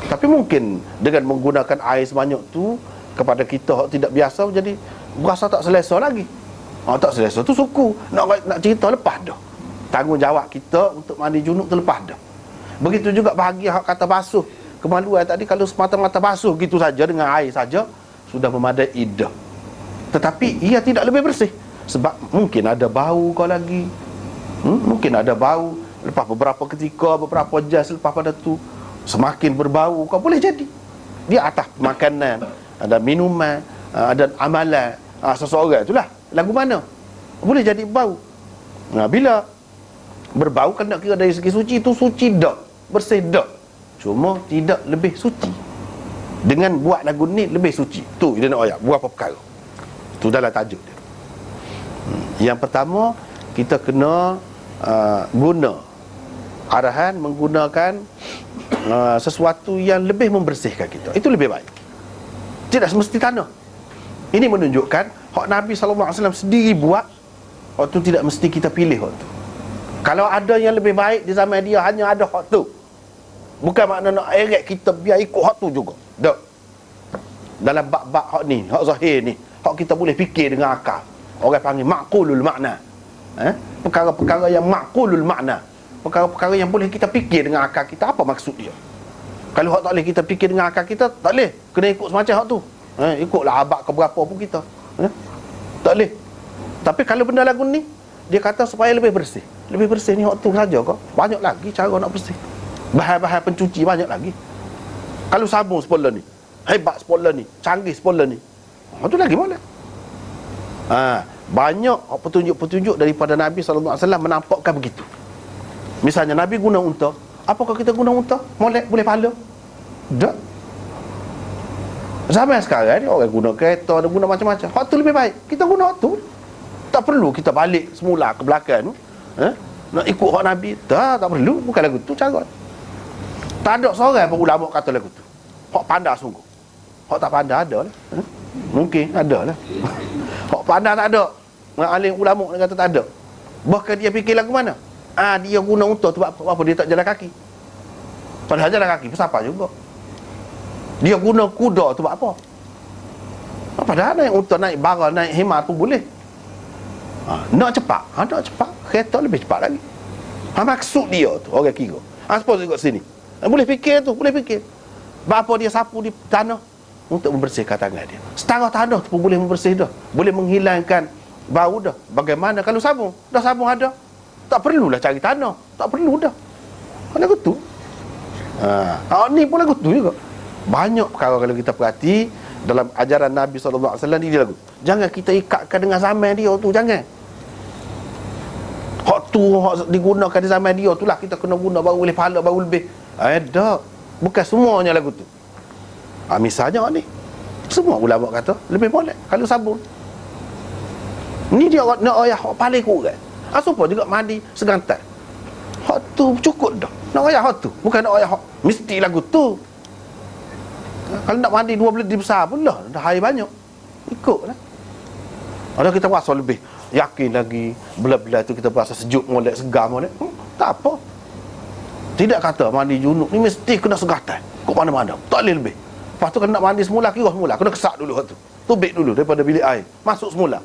Tapi mungkin dengan menggunakan air sebanyak tu kepada kita tidak biasa, jadi berasa tak selesa lagi. Tak selesa tu suku. Nak cerita lepas dah. Tanggungjawab kita untuk mandi junub terlepas dah. Begitu juga bahagia hak kata basuh kemaluan tadi, kalau semata-mata basuh gitu saja dengan air saja sudah memadai dah. Tetapi ia tidak lebih bersih, sebab mungkin ada bau kau lagi. Mungkin ada bau lepas beberapa ketika, beberapa jam selepas pada tu semakin berbau kau, boleh jadi dia atas makanan, ada minuman, ada amalan seseorang itulah, lagu mana boleh jadi bau. Bila berbau kan nak kira dari segi suci tu suci dak, bersih dak, cuma tidak lebih suci. Dengan buat lagu ni lebih suci. Tu dia nak ayat buat apa perkara. Tu dalam tajuk dia. Yang pertama, kita kena guna arahan menggunakan sesuatu yang lebih membersihkan kita. Itu lebih baik. Tidak semesti tanah. Ini menunjukkan hak Nabi SAW sendiri buat, hak tu tidak mesti kita pilih hak tu. Kalau ada yang lebih baik di zaman dia, hanya ada hak tu. Bukan makna nak eret kita biar ikut hak tu juga. Tak. Dalam bab-bab hak ni, hak zahir ni, hak kita boleh fikir dengan akal. Orang panggil maqulul makna. Perkara-perkara yang maqulul makna, perkara-perkara yang boleh kita fikir dengan akal kita, apa maksud dia. Kalau hak tak boleh kita fikir dengan akal kita, tak boleh, kena ikut semacam hak tu. Ikutlah abad ke berapa pun kita. Tak boleh. Tapi kalau benda lagu ni, dia kata supaya lebih bersih. Lebih bersih ni hak tu saja kok. Banyak lagi cara nak bersih. Bahan-bahan pencuci banyak lagi. Kalau sabun spoiler ni, hebat spoiler ni, canggih spoiler ni, hak tu lagi boleh. Banyak petunjuk-petunjuk daripada Nabi SAW menampakkan begitu. Misalnya Nabi guna unta. Apakah kita guna unta? Molek, boleh pahala? Tak. Zaman sekarang ni orang guna kereta, ada guna macam-macam. Hak tu lebih baik, kita guna hak tu. Tak perlu kita balik semula ke belakang tu, nak ikut hak Nabi. Tak perlu. Bukan lagu tu cara. Tak ada seorang pun ulama kata lagu tu. Hak pandai sungguh. Hak tak pandai ada lah. Mungkin ada lah. Hak pandai tak ada. Alim ulama dia kata tak ada. Bahkan dia fikir lagu mana? Dia guna unta tu apa dia tak jalan kaki. Padahal jalan kaki pun siapa juga. Dia guna kuda tu buat apa? Padahal naik unta, naik bara, naik hemar pun boleh. Nak cepat. Nak cepat. Kereta lebih cepat lagi. Maksud dia tu orang kira. Suppose ikut sini. Boleh fikir tu, boleh fikir. Bapa dia sapu di tanah untuk membersihkan tangan dia. Setara tanah tu pun boleh membersih dah. Boleh menghilangkan bau dah. Bagaimana kalau sabun? Dah sabun ada. Tak perlulah cari tanah. Tak perlu dah. Lagu tu. Ni pun lagu tu juga. Banyak perkara kalau kita perhati dalam ajaran Nabi SAW ni dia lagu. Jangan kita ikatkan dengan zaman dia tu, jangan. Hak tu hak digunakan di zaman dia tu lah kita kena guna baru boleh pahala baru lebih. Tak. Bukan semuanya lagu tu. Misalnya ni semua ulama kata lebih boleh kalau sabun. Ni dia nak ayah hak paling kurang. Supaya juga mandi segantai. Hak tu cukup dah. Nak ayah hak tu. Bukan nak ayah hak mesti lagu tu. Kalau nak mandi 2 beledi besar pun dah air banyak. Ikutlah. Ada kita rasa lebih yakin lagi. Belah-belah tu kita rasa sejuk molek, segar molek. Tak apa. Tidak kata mandi junub ni mesti kena segatai. Kok mana-mana. Tak boleh lebih. Lepas tu kena nak mandi semula, kira semula. Kena kesak dulu tu. Tubik dulu daripada bilik air. Masuk semula.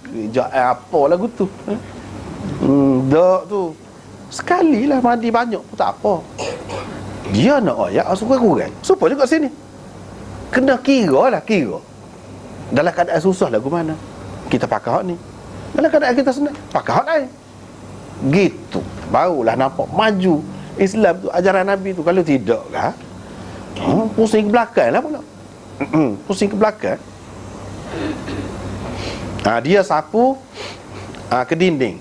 Kerja apa lagu tu. Tak tu. Sekali lah mandi banyak pun tak apa. Dia nak ayat kurang-kurang. Supaya juga sini. Kena kira lah, kira. Dalam keadaan susah lagu mana? Kita pakai hak ni. Dalam keadaan kita senang, pakai hak lain. Gitu. Barulah nampak maju Islam tu, ajaran Nabi tu. Kalau tidak lah, pusing ke belakang lah pula. Pusing ke belakang. Dia sapu ke dinding.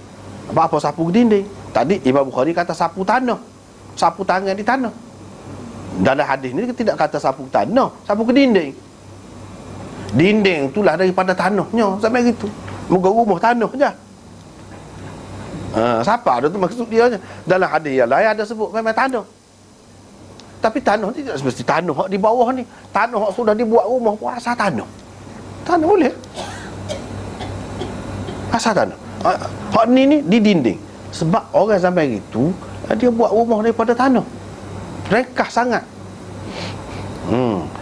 Apa sapu ke dinding? Tadi Imam Bukhari kata sapu tanah. Sapu tangan di tanah. Dalam hadis ni tidak kata sapu ke tanah, sapu ke dinding. Dinding itulah daripada tanahnya. Sampai gitu. Muka rumah tanah je. Siapa ada tu maksud dia je. Dalam hadis yang lain ada sebut memang tanah. Tapi tanah tidak semesti tanah hak di bawah ni. Tanah hak sudah dibuat rumah pun asal tanah. Tanah boleh. Asal tanah. Hak ni di dinding. Sebab orang sampai gitu dia buat rumah daripada tanah. Rekah sangat.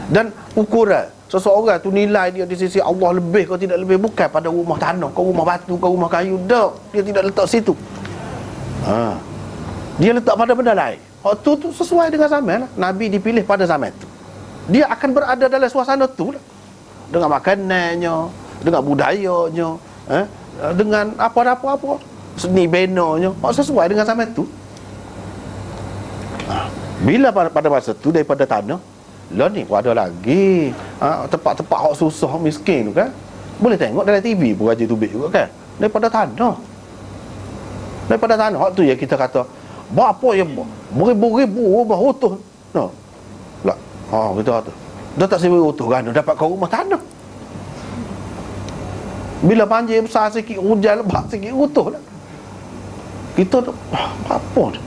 Dan ukuran seseorang tu nilai dia di sisi Allah lebih atau tidak lebih bukan pada rumah tanah, kau rumah batu, kau rumah kayu. Tak, dia tidak letak situ. Dia letak pada benda lain. Tu sesuai dengan zaman lah. Nabi dipilih pada zaman tu. Dia akan berada dalam suasana tu lah. Dengan makanannya, dengan budayanya, dengan apa-apa seni benanya. Sesuai dengan zaman tu. Bila pada masa tu daripada tanah, lah ni ada lagi tempat-tempat hak susah, hak miskin tu kan. Boleh tengok dalam TV pun Haji Tubik juga kan. Daripada tanah. Daripada tanah. Hak tu ya kita kata berapa yang beribu-ribu rumah utuh. No. Lah. Kita kata dah tak sebut utuh kan dapat kau rumah tanah. Bila banjir besar sikit, hujan lebat sikit, utuh lah. Kita apa tu?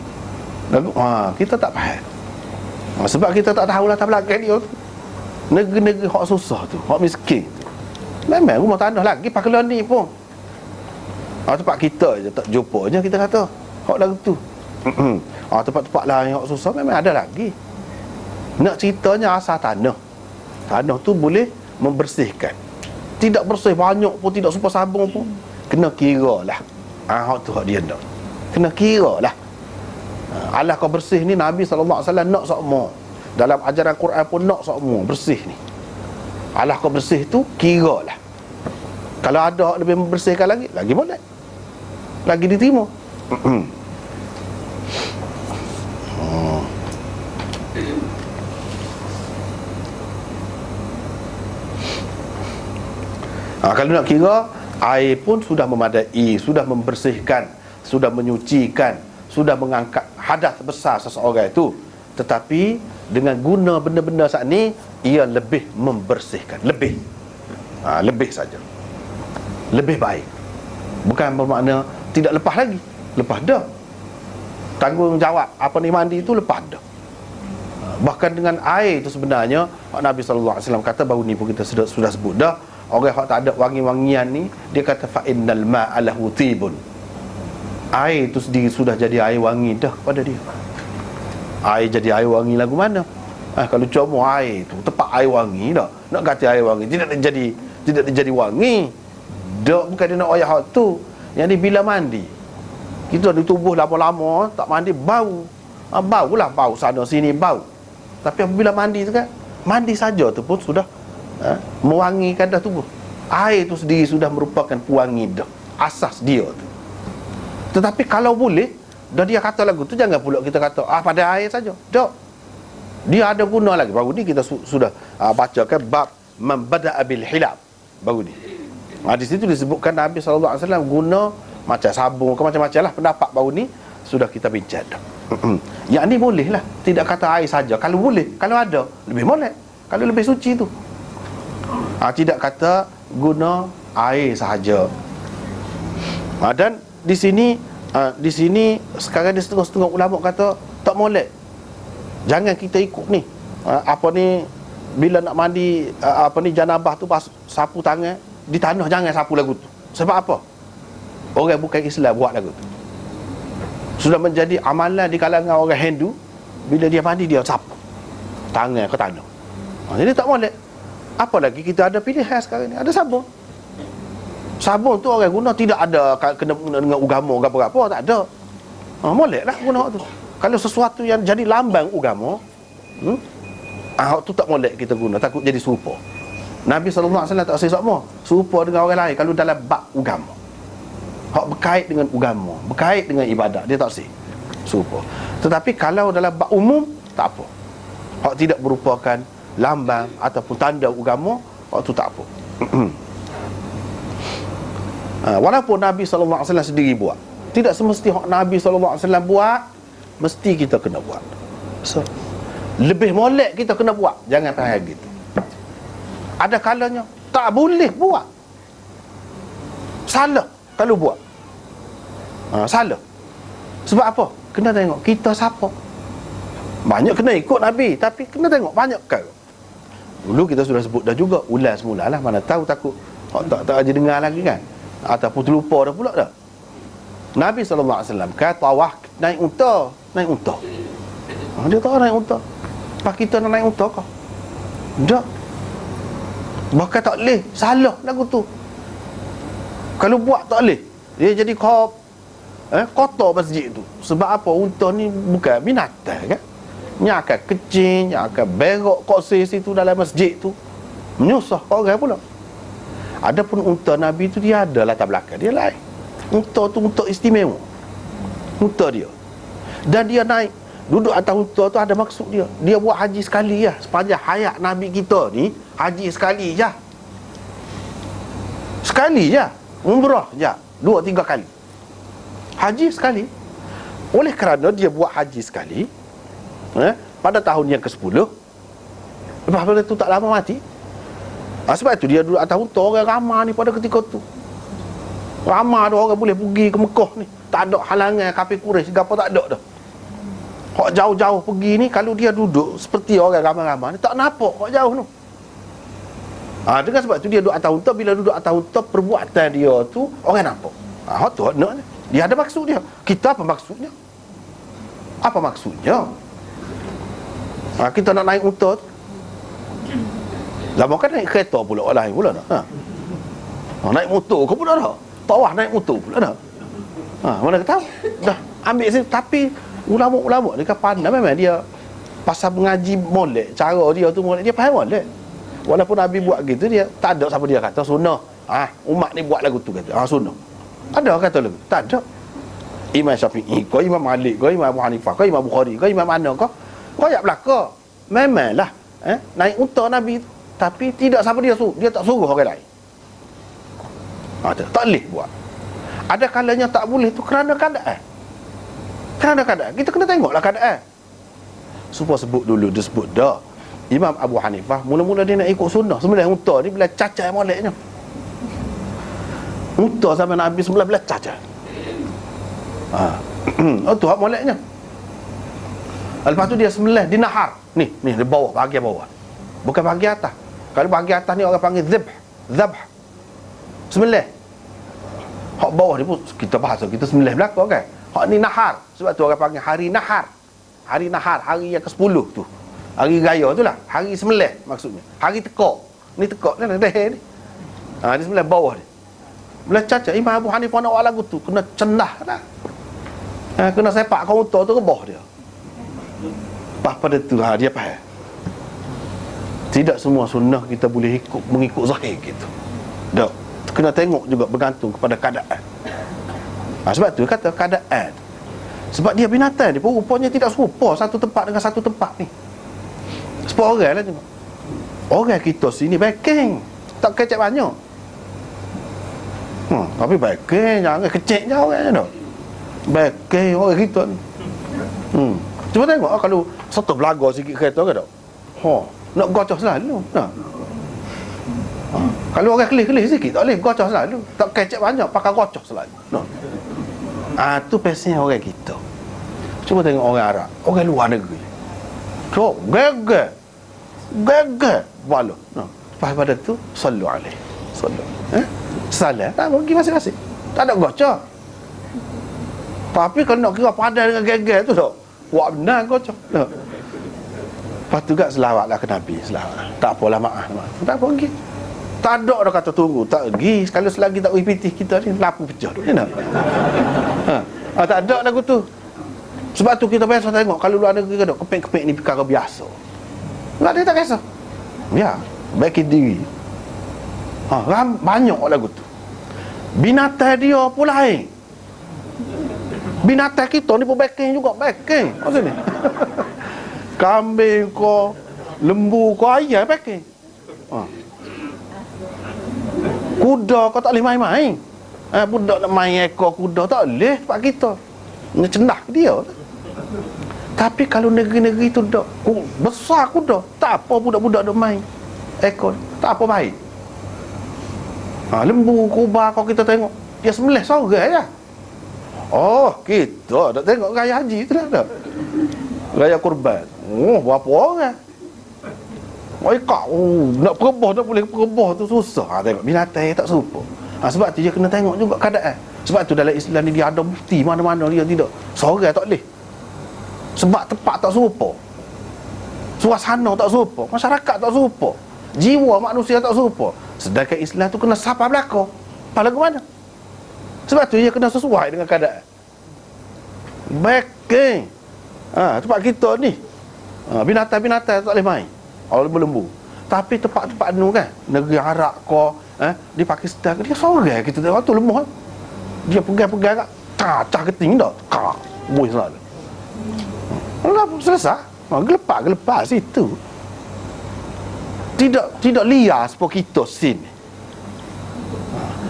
Kita tak faham. Sebab kita tak tahu latar belakang dia tu. Negeri-negeri hak susah tu, hak miskin tu, memang rumah tanah lagi pakai ni pun. Tempat kita je tak jumpa je kita kata hak lagu tu. Tempat-tempat lain hak susah memang ada lagi. Nak ceritanya asal tanah. Tanah tu boleh membersihkan. Tidak bersih banyak pun, tidak super sabun pun, kena kira lah. Hak tu hak dia nak. Kena kira lah. Allah kau bersih ni Nabi SAW nak sokmo. Dalam ajaran Quran pun nak sokmo bersih ni. Allah kau bersih tu kira lah. Kalau ada lebih membersihkan lagi boleh. Lagi diterima. Kalau nak kira, air pun sudah memadai, sudah membersihkan, sudah menyucikan, sudah mengangkat hadas besar seseorang itu. Tetapi dengan guna benda-benda saat ni, ia lebih membersihkan. Lebih saja. Lebih baik. Bukan bermakna tidak lepas lagi. Lepas dah. Tanggungjawab apa ni mandi itu lepas dah. Bahkan dengan air itu sebenarnya Nabi SAW kata, baru ni pun kita sudah sebut dah, orang yang tak ada wangi-wangian ni, dia kata fa innal ma'a lahu tibun. Air itu sendiri sudah jadi air wangi dah pada dia. Air jadi air wangi lagu mana? Kalau cuma air tu tepat air wangi dah, nak kata air wangi tidak jadi wangi dak, bukan dia nak ayah hak tu. Yang ni bila mandi, kita di tubuh lama-lama tak mandi bau. Baulah, bau sana sini bau. Tapi apabila mandi tu kan, mandi saja tu pun sudah mewangikan dah tubuh. Air tu sendiri sudah merupakan pewangi dah, asas dia tu. Tetapi kalau boleh, dah dia kata lagu tu, jangan pula kita kata pada air saja. Tak. Dia ada guna lagi. Baru ni kita sudah bacakan bab membada'a bil hilab. Baru ni. Di situ disebutkan Nabi SAW guna macam sabun ke macam-macam lah pendapat. Baru ni sudah kita bincang dah. Yang ni boleh lah, tidak kata air saja. Kalau boleh, kalau ada, lebih molek. Kalau lebih suci tu, tidak kata guna air sahaja. Dan di sini sekarang ni setengah-setengah ulama kata tak molek. Jangan kita ikut ni. Bila nak mandi janabah tu sapu tangan di tanah, jangan sapu lagu tu. Sebab apa? Orang bukan Islam buat lagu tu. Sudah menjadi amalan di kalangan orang Hindu. Bila dia mandi, dia sapu tangan ke tanah. Jadi tak molek. Apa lagi kita ada pilihan sekarang ni? Ada sabun. Sabun tu orang guna tidak ada kena dengan agama ke apa-apa, tak ada. Molek lah guna tu. Kalau sesuatu yang jadi lambang agama, tu tak molek kita guna, takut jadi serupa. Nabi SAW tak rasa sama serupa dengan orang lain kalau dalam bab agama. Hak berkait dengan agama, berkait dengan ibadat, dia tak rasa serupa. Tetapi kalau dalam bab umum, tak apa. Hak tidak merupakan lambang ataupun tanda agama, hak tu tak apa. Walaupun Nabi SAW sendiri buat, tidak semesti hak Nabi SAW buat mesti kita kena buat. So, lebih molek kita kena buat. Jangan faham gitu. Ada kalanya tak boleh buat. Salah kalau buat. Salah. Sebab apa? Kena tengok kita siapa. Banyak kena ikut Nabi, tapi kena tengok banyak kan. Dulu kita sudah sebut dah juga, ulas mulalah, mana tahu takut tak aja dengar lagi kan, ataupun terlupa dah pula dah. Nabi SAW kata naik unta. Dia tahu naik unta. Pak kita nak naik unta kau? Tak. Bahkan tak boleh. Salah lagu tu. Kalau buat tak boleh. Dia jadi kotor masjid tu. Sebab apa? Unta ni bukan binatang kan? Dia akan kecil, dia akan berok kosir situ dalam masjid tu. Menyusah orang pula. Adapun unta Nabi tu dia ada latar belakang dia lain. Unta tu unta istimewa. Unta dia. Dan dia naik, duduk atas unta tu ada maksud dia. Dia buat haji sekali ya. Sepanjang hayat Nabi kita ni, haji sekali je. Sekali je. Umrah je. 2-3 kali. Haji sekali. Oleh kerana dia buat haji sekali, pada tahun yang ke-10, lepas itu tak lama mati. Sebab itu dia duduk atas unta. Orang ramai ni pada ketika tu. Ramai ada orang boleh pergi ke Mekah ni. Tak ada halangan kafir Quraisy, apa tak ada dah. Hak jauh-jauh pergi ni, kalau dia duduk seperti orang ramai-ramai ni, tak nampak hak jauh tu. Dengan sebab tu dia duduk atas unta. Bila duduk atas unta, perbuatan dia tu orang nampak. Hak tu hak nak ni. Dia ada maksud dia. Kita apa maksudnya? Apa maksudnya? Kita nak naik unta tu. Lama kan naik kereta pula orang lain pula dah. Naik motor ke pula dah. Tawah naik motor pula dah. Mana kita tahu? Dah ambil sini. Tapi ulama-ulama dia kan pandai memang dia pasal mengaji molek. Cara dia tu molek. Dia faham molek. Walaupun Nabi buat gitu, dia tak ada siapa dia kata sunnah. Umat ni buat lagu tu kata. Sunnah. Ada kata lagu? Tak ada. Imam Syafi'i, kau Imam Malik, kau Imam Abu Hanifah, kau Imam Bukhari, kau Imam mana kau? Kau ayat belaka. Memanglah naik unta Nabi tu. Tapi tidak siapa dia suruh. Dia tak suruh orang lain. Tak boleh buat. Ada kalanya tak boleh tu kerana keadaan. Kerana keadaan. Kita kena tengoklah keadaan. Supaya sebut dulu, dia sebut dah. Imam Abu Hanifah, mula-mula dia nak ikut sunnah. Sebenarnya unta ni bila cacat moleknya. Unta sampai Nabi 19 cacat. Tu hak moleknya. Lepas tu dia sembelih di nahar. Ni di bawah, bahagian bawah. Bukan bahagian atas. Kalau bahagian atas ni orang panggil zabh. Sembelih. Hak bawah ni pun kita bahasa kita sembelih belakang kan. Hak ni nahar. Sebab tu orang panggil hari nahar. Hari nahar, hari yang ke-10 tu. Hari raya tu lah. Hari sembelih maksudnya. Hari tekak. Ni tekak ni ni. Dia sembelih bawah ni. Bila cacat Imam Abu Hanifah nak buat lagu tu kena cendah dah. Kena sepak kaunter tu rebah dia. Lepas pada tu dia faham. Tidak semua sunnah kita boleh mengikut zahir gitu. Tak. Kena tengok juga bergantung kepada keadaan. Sebab tu kata keadaan. Sebab dia binatang dia pun rupanya tidak serupa satu tempat dengan satu tempat ni. Sebab orang lah tengok. Orang kita sini backing. Tak kecek banyak. Tapi backing jangan kecek je orang je dah. Backing orang kita ni. Cuba tengok kalau satu belaga sikit kereta ke tak? Nak gocah selalu. Kalau orang kelih-kelih sikit tak boleh gocah selalu. Tak kecek banyak pakai gocah selalu. Tu pesen orang kita. Cuba tengok orang Arab, orang luar negeri. Cok, gegar. Walau. Lepas pada tu sallu alaihi. Salah. Tak bagi masing-masing. Tak ada gocah. Tapi kalau nak kira padan dengan gegar tu tak. Wah benar gocah. Lepas tu kat selawatlah ke Nabi, selawat. Tak apalah maaf. Tak apa pergi. Tak ada dah kata tunggu, tak pergi. Kalau selagi tak repetih kita ni lapu pecah tu. Ya tak? Tak ada lagu tu. Sebab tu kita biasa tengok kalau luar negeri ke kepek-kepek ni perkara biasa. Tak dia tak kisah. Ya, baikin diri. Banyak lagu tu. Binatang dia pun lain. Binatang kita ni pun backing juga, backing. Maksud ni. Kambing ko, lembu ko, ayam backing. Kuda kau tak boleh main-main. Budak nak main ekor kuda tak boleh tempat kita. Ni cendah dia. Tapi kalau negeri-negeri tu dak besar kuda, tak apa budak-budak duk main ekor. Tak apa baik. Lembu, kubah kau kita tengok. Dia sembelih sorang je. Kita dak tengok raya haji tu dah. Raya kurban. Berapa orang? Kak, nak perebah tak boleh perebah tu susah. Tengok binatang tak serupa. Sebab tu dia kena tengok juga keadaan. Sebab tu dalam Islam ni dia ada bukti mana-mana dia tidak. Seorang tak boleh. Sebab tempat tak serupa. Suasana tak serupa, masyarakat tak serupa, jiwa manusia tak serupa. Sedangkan Islam tu kena sapa belakang. Apa lagu mana? Sebab tu dia kena sesuai dengan keadaan. Backing. Tempat kita ni binatang-binatang tak boleh main. Lembu-lembu. Tapi tempat-tempat ni kan, negeri Arab ko, di Pakistan dia sorang kita tengok tu lembu kan. Dia pegang-pegang kat cacah keting dah. Boy selalu. Selesai. Gelepak situ. Tidak liar seperti kita sini.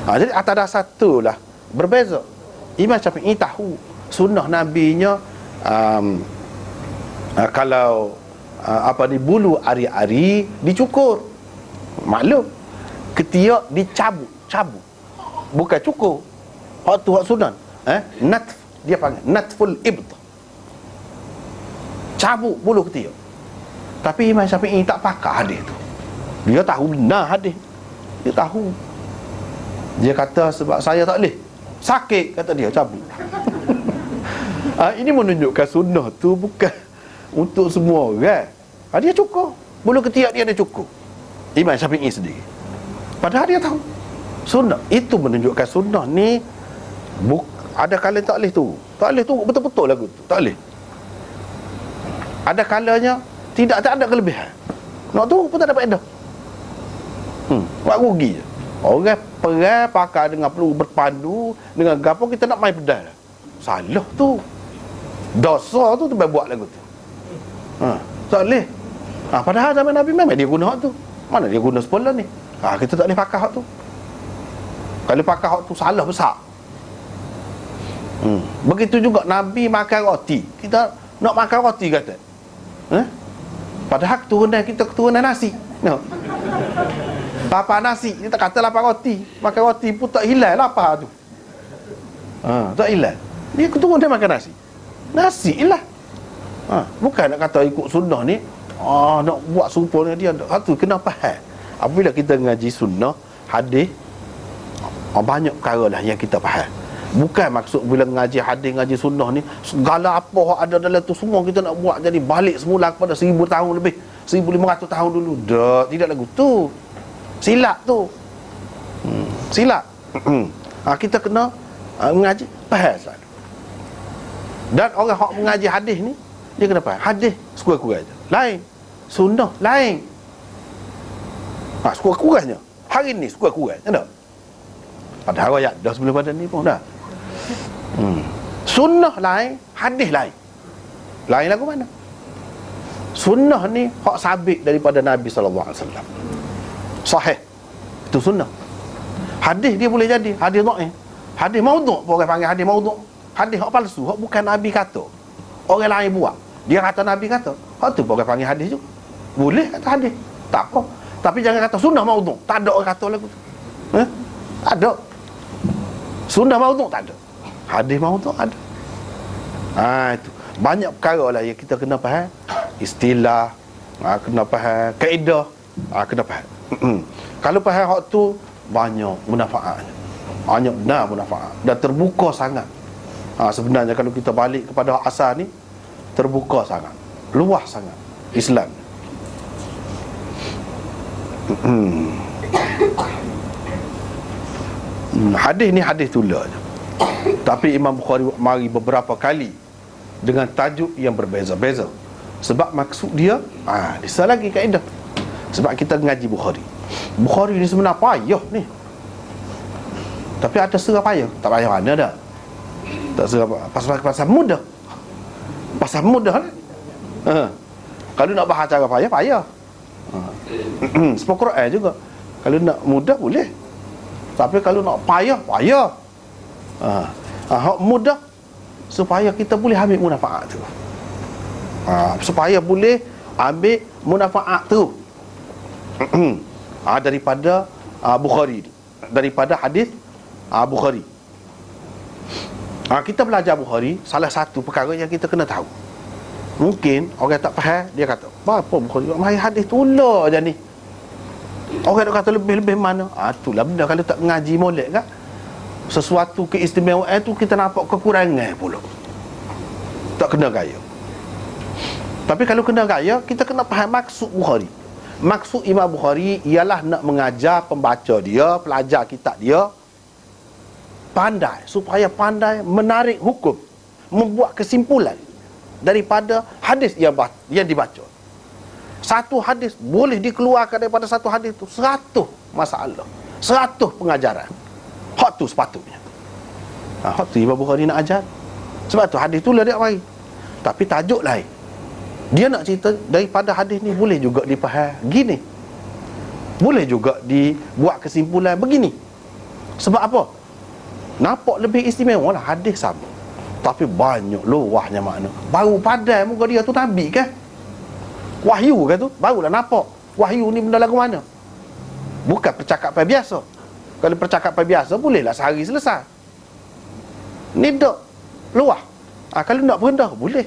Jadi atas dasar tu lah berbeza. Imam Syafi'i tahu sunnah nabinya kalau bulu ari-ari dicukur. Maklum ketiak dicabut. Bukan cukur. Hak tu hak sunnah. Natf dia panggil natful ibd. Cabut bulu ketiak. Tapi Imam Syafi'i tak pakai hadis tu. Dia tahu benar hadis. Dia tahu. Dia kata sebab saya tak boleh. Sakit kata dia cabut. Ini menunjukkan sunnah tu bukan untuk semua orang. Dia cukur. Bulu ketiak dia ada cukur. Imam Syafi'i sendiri. Padahal dia tahu sunnah. Itu menunjukkan sunnah ni ada kala tak boleh tu. Tak boleh tu betul-betul lagu tu. Tak boleh. Ada kalanya tak ada kelebihan. Nak tu pun tak dapat dah. Buat rugi je. Orang perang pakai dengan perlu berpandu dengan gapo kita nak main pedal. Salah tu. Dosa tu buat lagu tu. Tak boleh. Padahal zaman Nabi memang dia guna hak tu. Mana dia guna sepola ni? Kita tak boleh pakai hak tu. Kalau pakai hak tu salah besar. Begitu juga Nabi makan roti. Kita nak makan roti kata. Padahal keturunan kita keturunan nasi. No. Lapar nasi, kita kata lapar roti. Makan roti pun tak hilang lapar tu. Tak hilang. Dia keturunan makan nasi. Nasi lah. Bukan nak kata ikut sunnah ni nak buat serupa dengan dia. Satu kena faham. Apabila kita ngaji sunnah, hadis, banyak perkara lah yang kita faham. Bukan maksud bila ngaji hadis, ngaji sunnah ni segala apa yang ada dalam tu semua kita nak buat jadi balik semula kepada 1000 tahun lebih, 1500 tahun dulu. Tidak lagu tu. Silap tu. Silap. Kita kena mengaji faham selalu. Dan orang yang mengaji hadis ni, dia kena faham hadis sekurang-kurangnya lain, sunnah lain. Sekurang-kurangnya hari ni sekurang-kurangnya dah. Padahal ayat dah sebelum pada ni pun dah. Sunnah lain, hadis lain. Lain lagu mana? Sunnah ni hak sabit daripada Nabi sallallahu alaihi wasallam. Sahih. Itu sunnah. Hadis dia boleh jadi hadis dhaif. Hadis maudhu' pun orang panggil hadis maudhu'. Hadis hak palsu, hak bukan Nabi kata. Orang lain buat. Dia kata Nabi kata. Hak tu pun orang panggil hadis juga. Boleh kata hadis. Tak apa. Tapi jangan kata sunnah maudhu'. Tak ada orang kata lagu tu. Tak ada. Sunnah maudhu' tak ada. Hadis maudhu' ada. Itu. Banyak perkara lah yang kita kena faham. Istilah, kena faham. Kaedah, kena faham. Kalau faham hak tu, banyak manfaatnya. Banyak benar manfaat. Dan terbuka sangat. Sebenarnya kalau kita balik kepada hak asal ni, terbuka sangat. Luas sangat Islam. Hadis ni hadis tula je. Tapi Imam Bukhari mari beberapa kali dengan tajuk yang berbeza-beza. Sebab maksud dia bisa lagi kaedah. Sebab kita ngaji Bukhari. Bukhari ni sebenarnya payah ni. Tapi ada serah payah. Tak payah mana dah. Tak serah pasal mudah. Pasal mudah ni. Kalau nak bahas cara payah, payah. Sebab Quran juga. Kalau nak mudah boleh. Tapi kalau nak payah, payah. Hak mudah supaya kita boleh ambil manfaat tu. Supaya boleh ambil manfaat tu. Daripada Bukhari, daripada hadis Bukhari. Kita belajar Bukhari, salah satu perkara yang kita kena tahu. Mungkin orang tak faham, dia kata, apa Bukhari? Mai hadis tula je ni. Orang nak kata lebih-lebih mana? Itulah benda kalau tak ngaji molek kan. Sesuatu keistimewaan tu kita nampak kekurangan pula. Tak kena gaya. Tapi kalau kena gaya, kita kena faham maksud Bukhari. Maksud Imam Bukhari ialah nak mengajar pembaca dia, pelajar kitab dia pandai, supaya pandai menarik hukum, membuat kesimpulan daripada hadis yang dibaca. Satu hadis boleh dikeluarkan daripada satu hadis tu 100 masalah, 100 pengajaran. Hak tu sepatutnya. Hak tu Imam Bukhari nak ajar. Sebab tu hadis tu lah dia mari. Tapi tajuk lain. Dia nak cerita daripada hadis ni boleh juga dipaham gini. Boleh juga dibuat kesimpulan begini. Sebab apa? Nampak lebih istimewa lah hadis sama. Tapi banyak luahnya makna. Baru padai muka dia tu Nabi kan? Wahyu kan tu? Barulah nampak. Wahyu ni benda lagu mana? Bukan percakapan biasa. Kalau percakapan biasa bolehlah sehari selesai. Ni tak luah. Kalau nak berendah boleh.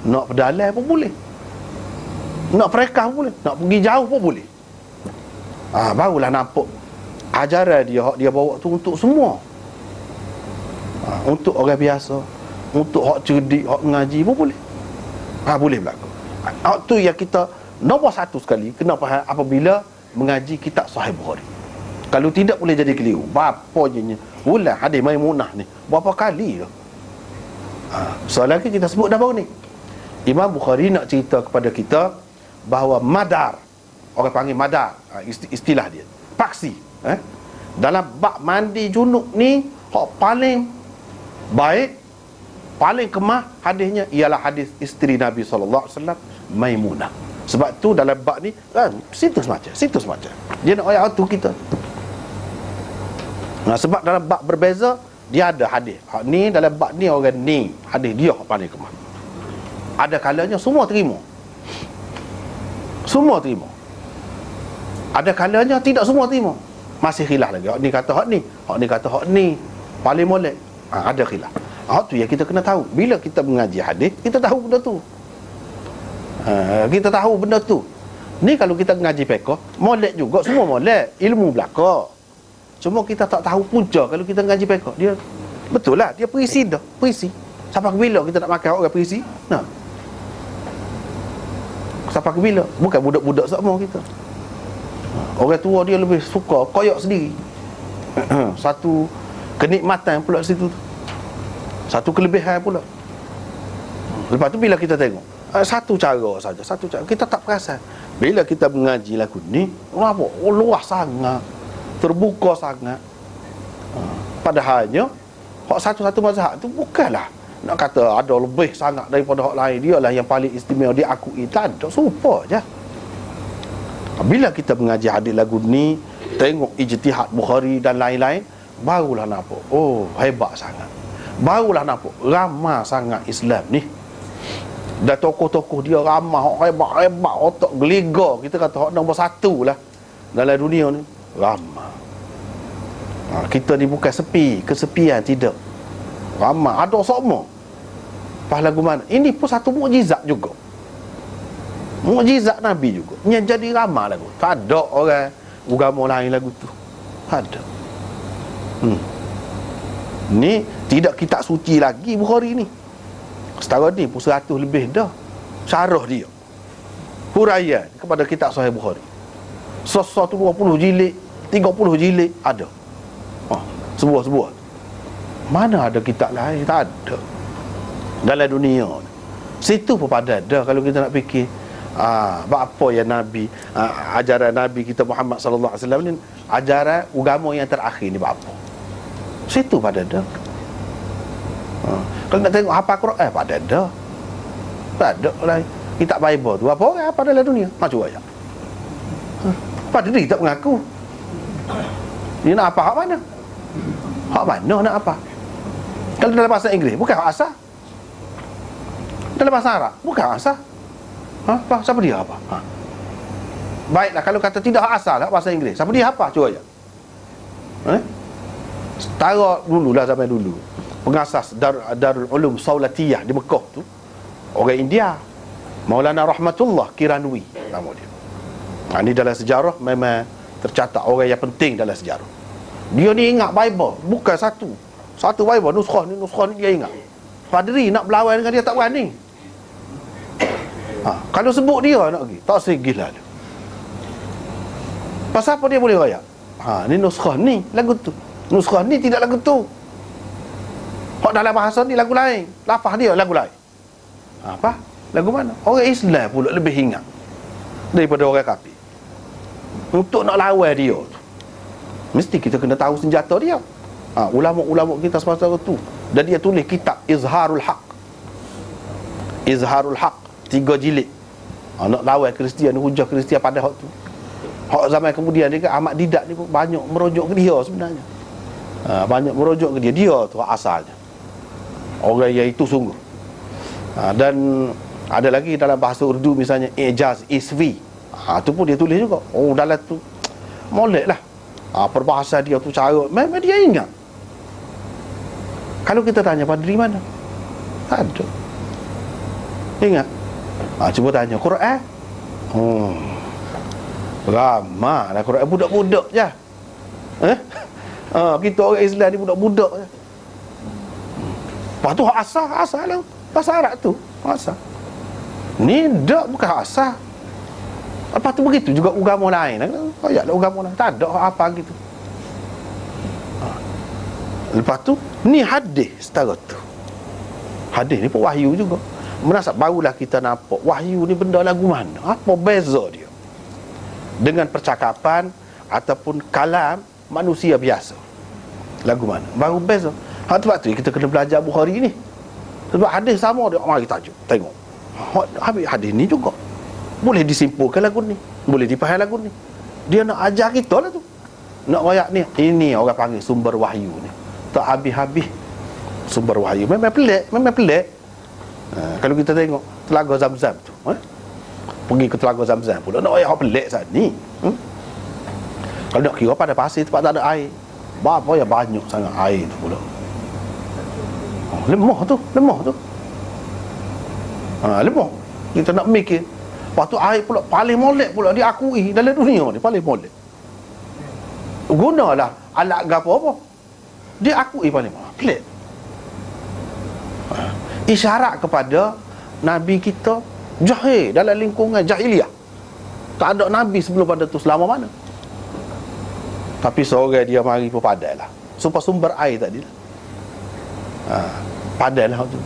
Nak perdalam pun boleh. Nak perekah pun boleh. Nak pergi jauh pun boleh. Barulah nampak ajaran dia bawa tu untuk semua. Untuk orang biasa, untuk hak cerdik, hak ngaji pun boleh. Boleh berlaku. Tu yang kita nombor satu sekali kena faham apabila mengaji kitab Sahih Bukhari. Kalau tidak boleh jadi keliru. Berapa je ulang hadis Maimunah ni berapa kali dah. Soal lagi kita sebut dah baru ni. Imam Bukhari nak cerita kepada kita bahawa madar, orang panggil madar, istilah dia, paksi, dalam bab mandi junub ni hak paling baik, paling kemah hadisnya ialah hadis isteri Nabi sallallahu alaihi wasallam Maimunah. Sebab tu dalam bab ni situ semacam dia nak ayat tu kita. Sebab dalam bab berbeza dia ada hadis. Hak ni dalam bab ni orang ni hadis dia hak paling kemah. Ada kalanya semua terima. Semua terima. Ada kalanya tidak semua terima. Masih khilaf lagi. Hak ni kata hak ni, hak ni kata hak ni. Paling molek. Ada khilaf. Tu yang kita kena tahu. Bila kita mengaji hadis, kita tahu benda tu. Kita tahu benda tu. Ni kalau kita mengaji fiqh, molek juga, semua molek, ilmu belaka. Cuma kita tak tahu punca kalau kita mengaji fiqh. Dia betul lah, dia perisi dah, perisi. Sampai ke bila kita nak makan orang perisi? Nah. Sampai ke bila? Bukan budak-budak semua kita. Orang tua dia lebih suka koyak sendiri. Satu kenikmatan pula situ tu. Satu kelebihan pula. Lepas tu bila kita tengok satu cara saja, satu cara, kita tak perasan. Bila kita mengaji lagu ni, apa? Luas sangat, terbuka sangat. Padahalnya hak satu-satu mazhab tu bukanlah nak kata ada lebih sangat daripada hak lain, dialah yang paling istimewa, dia akui. Tak ada, serupa je. Bila kita mengaji hadis lagu ni, tengok ijtihad Bukhari dan lain-lain, barulah nampak, oh hebat sangat. Barulah nampak ramah sangat Islam ni. Dan tokoh-tokoh dia ramah, hebat-hebat, otak geliga. Kita kata hak nombor satu lah dalam dunia ni, ramah. Kita ni bukan sepi, kesepian, tidak. Ramah, ada semua. Pas lagu mana? Ini pun satu mukjizat juga. Mukjizat Nabi juga. Yang jadi ramah lagu. Tak ada orang agama lain lagu tu. Tak ada. Ni tidak kitab suci lagi Bukhari ni. Setara ni pun 100 lebih dah syarah dia, huraian kepada kitab Sahih Bukhari. 120 jilid, 30 jilid ada. Sebuah-sebuah. Mana ada kitab lain? Tak ada dalam dunia. Situ pun padan dah kalau kita nak fikir. Apa yang Nabi, ajaran Nabi kita Muhammad sallallahu alaihi wasallam ni, ajaran agama yang terakhir ni apa? Situ padan dah. Kalau nak tengok hafal Quran, padan dah. Tak ada lain. Kitab Bible tu apa orang apa dalam dunia? Macam ayat. Pada dia tak mengaku. Dia nak apa hak mana? Hak mana nak apa? Kalau dalam bahasa Inggeris, bukan hak asal. Dalam bahasa Arab, bukan hak asal. Apa? Siapa dia apa? Baiklah, kalau kata tidak hak asal hak bahasa Inggeris, siapa dia apa? Cuba aja. Setara dululah, zaman dulu, pengasas Darul Ulum Saulatiyah di Mekah tu orang India, Maulana Rahmatullah Kiranwi nama dia. Ini dalam sejarah memang tercatat orang yang penting dalam sejarah. Dia ni ingat Bible, bukan satu Bible, nuskah ni dia ingat. Padri nak berlawan dengan dia tak berani. Kalau sebut dia nak pergi, tak segih lah dia. Pasal apa dia boleh rayak? Ni nuskah ni lagu tu, nuskah ni tidak lagu tu. Hak dalam bahasa ni lagu lain, lafaz dia lagu lain. Apa? Lagu mana? Orang Islam pula lebih ingat daripada orang kafir. Untuk nak lawan dia tu, mesti kita kena tahu senjata dia. Ulama-ulama kita semasa tu, dan dia tulis kitab Izharul Haq. Izharul Haq 3 jilid. Nak lawan Kristian, hujah Kristian pada hak tu. Hak zaman kemudian ni Ahmad Didat ni pun banyak merujuk ke dia sebenarnya. Banyak merujuk ke dia. Dia tu asalnya orang yang itu sungguh. Dan ada lagi dalam bahasa Urdu misalnya Ijaz Isvi. Tu pun dia tulis juga. Dalam tu molek lah. Perbahasan dia tu cara memang dia ingat. Kalau kita tanya padri mana? Tak ada. Ingat? Cuba tanya Quran. Ramah lah Quran. Budak-budak je. Kita orang Islam ni budak-budak je. Lepas tu asal lah. Bahasa Arab tu asal. Ni dak bukan asal. Lepas tu begitu juga agama lain. Ayatlah agama lain. Tak ada apa gitu. Lepas tu ni hadis setara tu. Hadis ni pun wahyu juga. Menasab barulah kita nampak wahyu ni benda lagu mana. Apa beza dia dengan percakapan ataupun kalam manusia biasa. Lagu mana? Baru beza. Sebab tu kita kena belajar Bukhari ni. Sebab hadis sama dia. Mari tajuk, tengok. Habis hadis ni juga boleh disimpulkan lagu ni, boleh dipahami lagu ni. Dia nak ajar kita lah tu. Nak royak ni, ini orang panggil sumber wahyu ni. Tak habis-habis sumber wahyu. Memang pelik. Kalau kita tengok Telaga Zamzam tu, pergi ke Telaga Zamzam pula nak royak pelik saat ni. Kalau nak kira pada pasir tempat tak ada air, berapa yang banyak sangat air tu pula. Lemah tu. Lemah. Kita nak mikir. Lepas tu air pula paling molek pula diakui dalam dunia ni, paling molek. Gunalah alat gapo apa. Diakui paling molek. Pelik. Isyarat kepada Nabi kita jahil dalam lingkungan jahiliah. Tak ada Nabi sebelum pada tu selama mana. Tapi seorang dia mari pun padai lah. Sumber air tadi lah. Padai lah tu.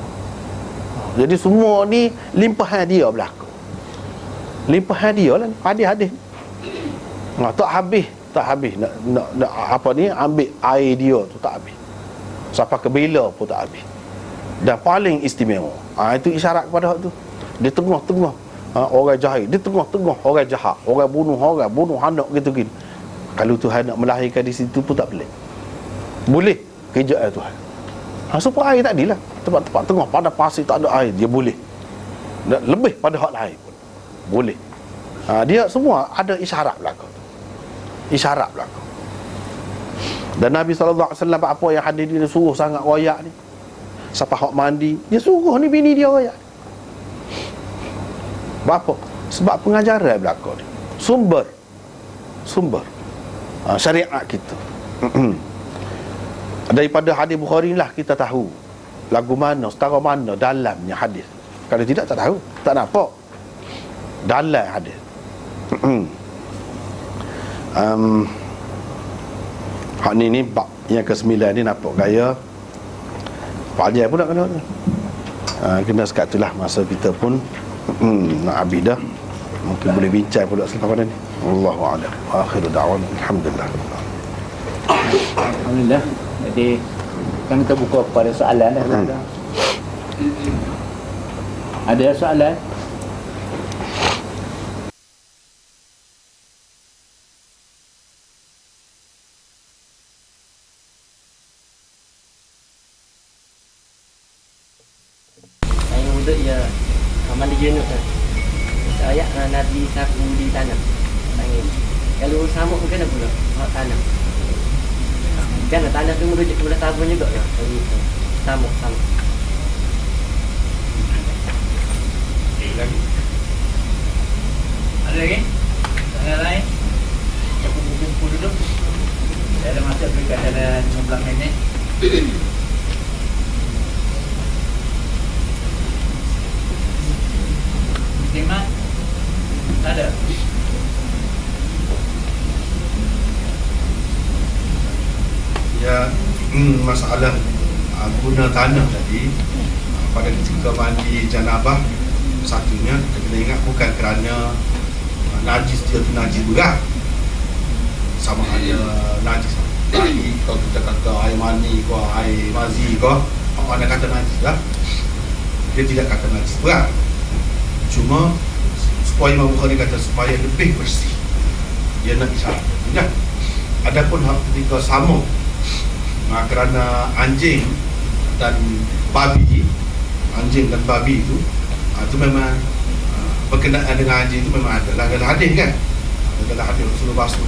Jadi semua ni limpahan dia berlaku. Limpahan dia lah, hadis-hadis. Tak habis nak apa ni, ambil air dia tu tak habis. Sampai ke bila pun tak habis. Dan paling istimewa, itu isyarat kepada hak tu. Di tengah-tengah orang jahil, di tengah-tengah orang jahat, orang bunuh anak gitu-gitu. Kalau Tuhan nak melahirkan di situ pun tak boleh. Boleh kerja Tuhan. Supaya air tadi lah, tempat-tempat tengah pada pasir tak ada air, dia boleh. Dan lebih pada hak lain pun boleh. Dia semua ada isyarat belaka. Isyarat belaka. Dan Nabi SAW apa yang hadir dia suruh sangat royak ni. Siapa hak mandi, dia suruh ni bini dia royak. Apa? Sebab pengajaran belaka ni. Sumber syariat kita. Daripada hadis Bukhari lah kita tahu lagu mana, setara mana dalamnya hadis. Kalau tidak tak tahu, tak nampak dalam hadis. Hak ni bab yang ke-9 ni nampak gaya panjang pula kena sekat tu lah. Masa kita pun nak habis dah. Mungkin boleh bincang pula selepas pada ni. Wallahu a'lam. Akhiru da'wan alhamdulillah. Alhamdulillah. Jadi kan kita buka kepada soalan dah. Ada soalan? Saya muda ya mandi junub kan. Ayat Nabi sapu di tanah. Kalau samuk kena pula hak tanah. Kan tanah tu merujuk kepada sabun juga ya. Samuk. Ada lagi? Soalan lain? Kumpul dulu. Saya ada masa berikan dalam 15 minit. Muslimat? Tak ada? Ya, masalah guna tanah tadi pada ketika mandi janabah, satunya kita kena ingat bukan kerana najis dia tu najis berat, sama ada najis lagi. Kalau kita kata air mani ke air mazi ke, mana kata najis lah, dia tidak kata najis berat. Cuma supaya Imam Bukhari kata supaya lebih bersih, dia nak isyarat ya. Adapun ketika sama kerana anjing dan babi itu itu memang berkenaan dengan anjing itu memang ada dalam hadis kan. Dalam hadis Rasulullah basuh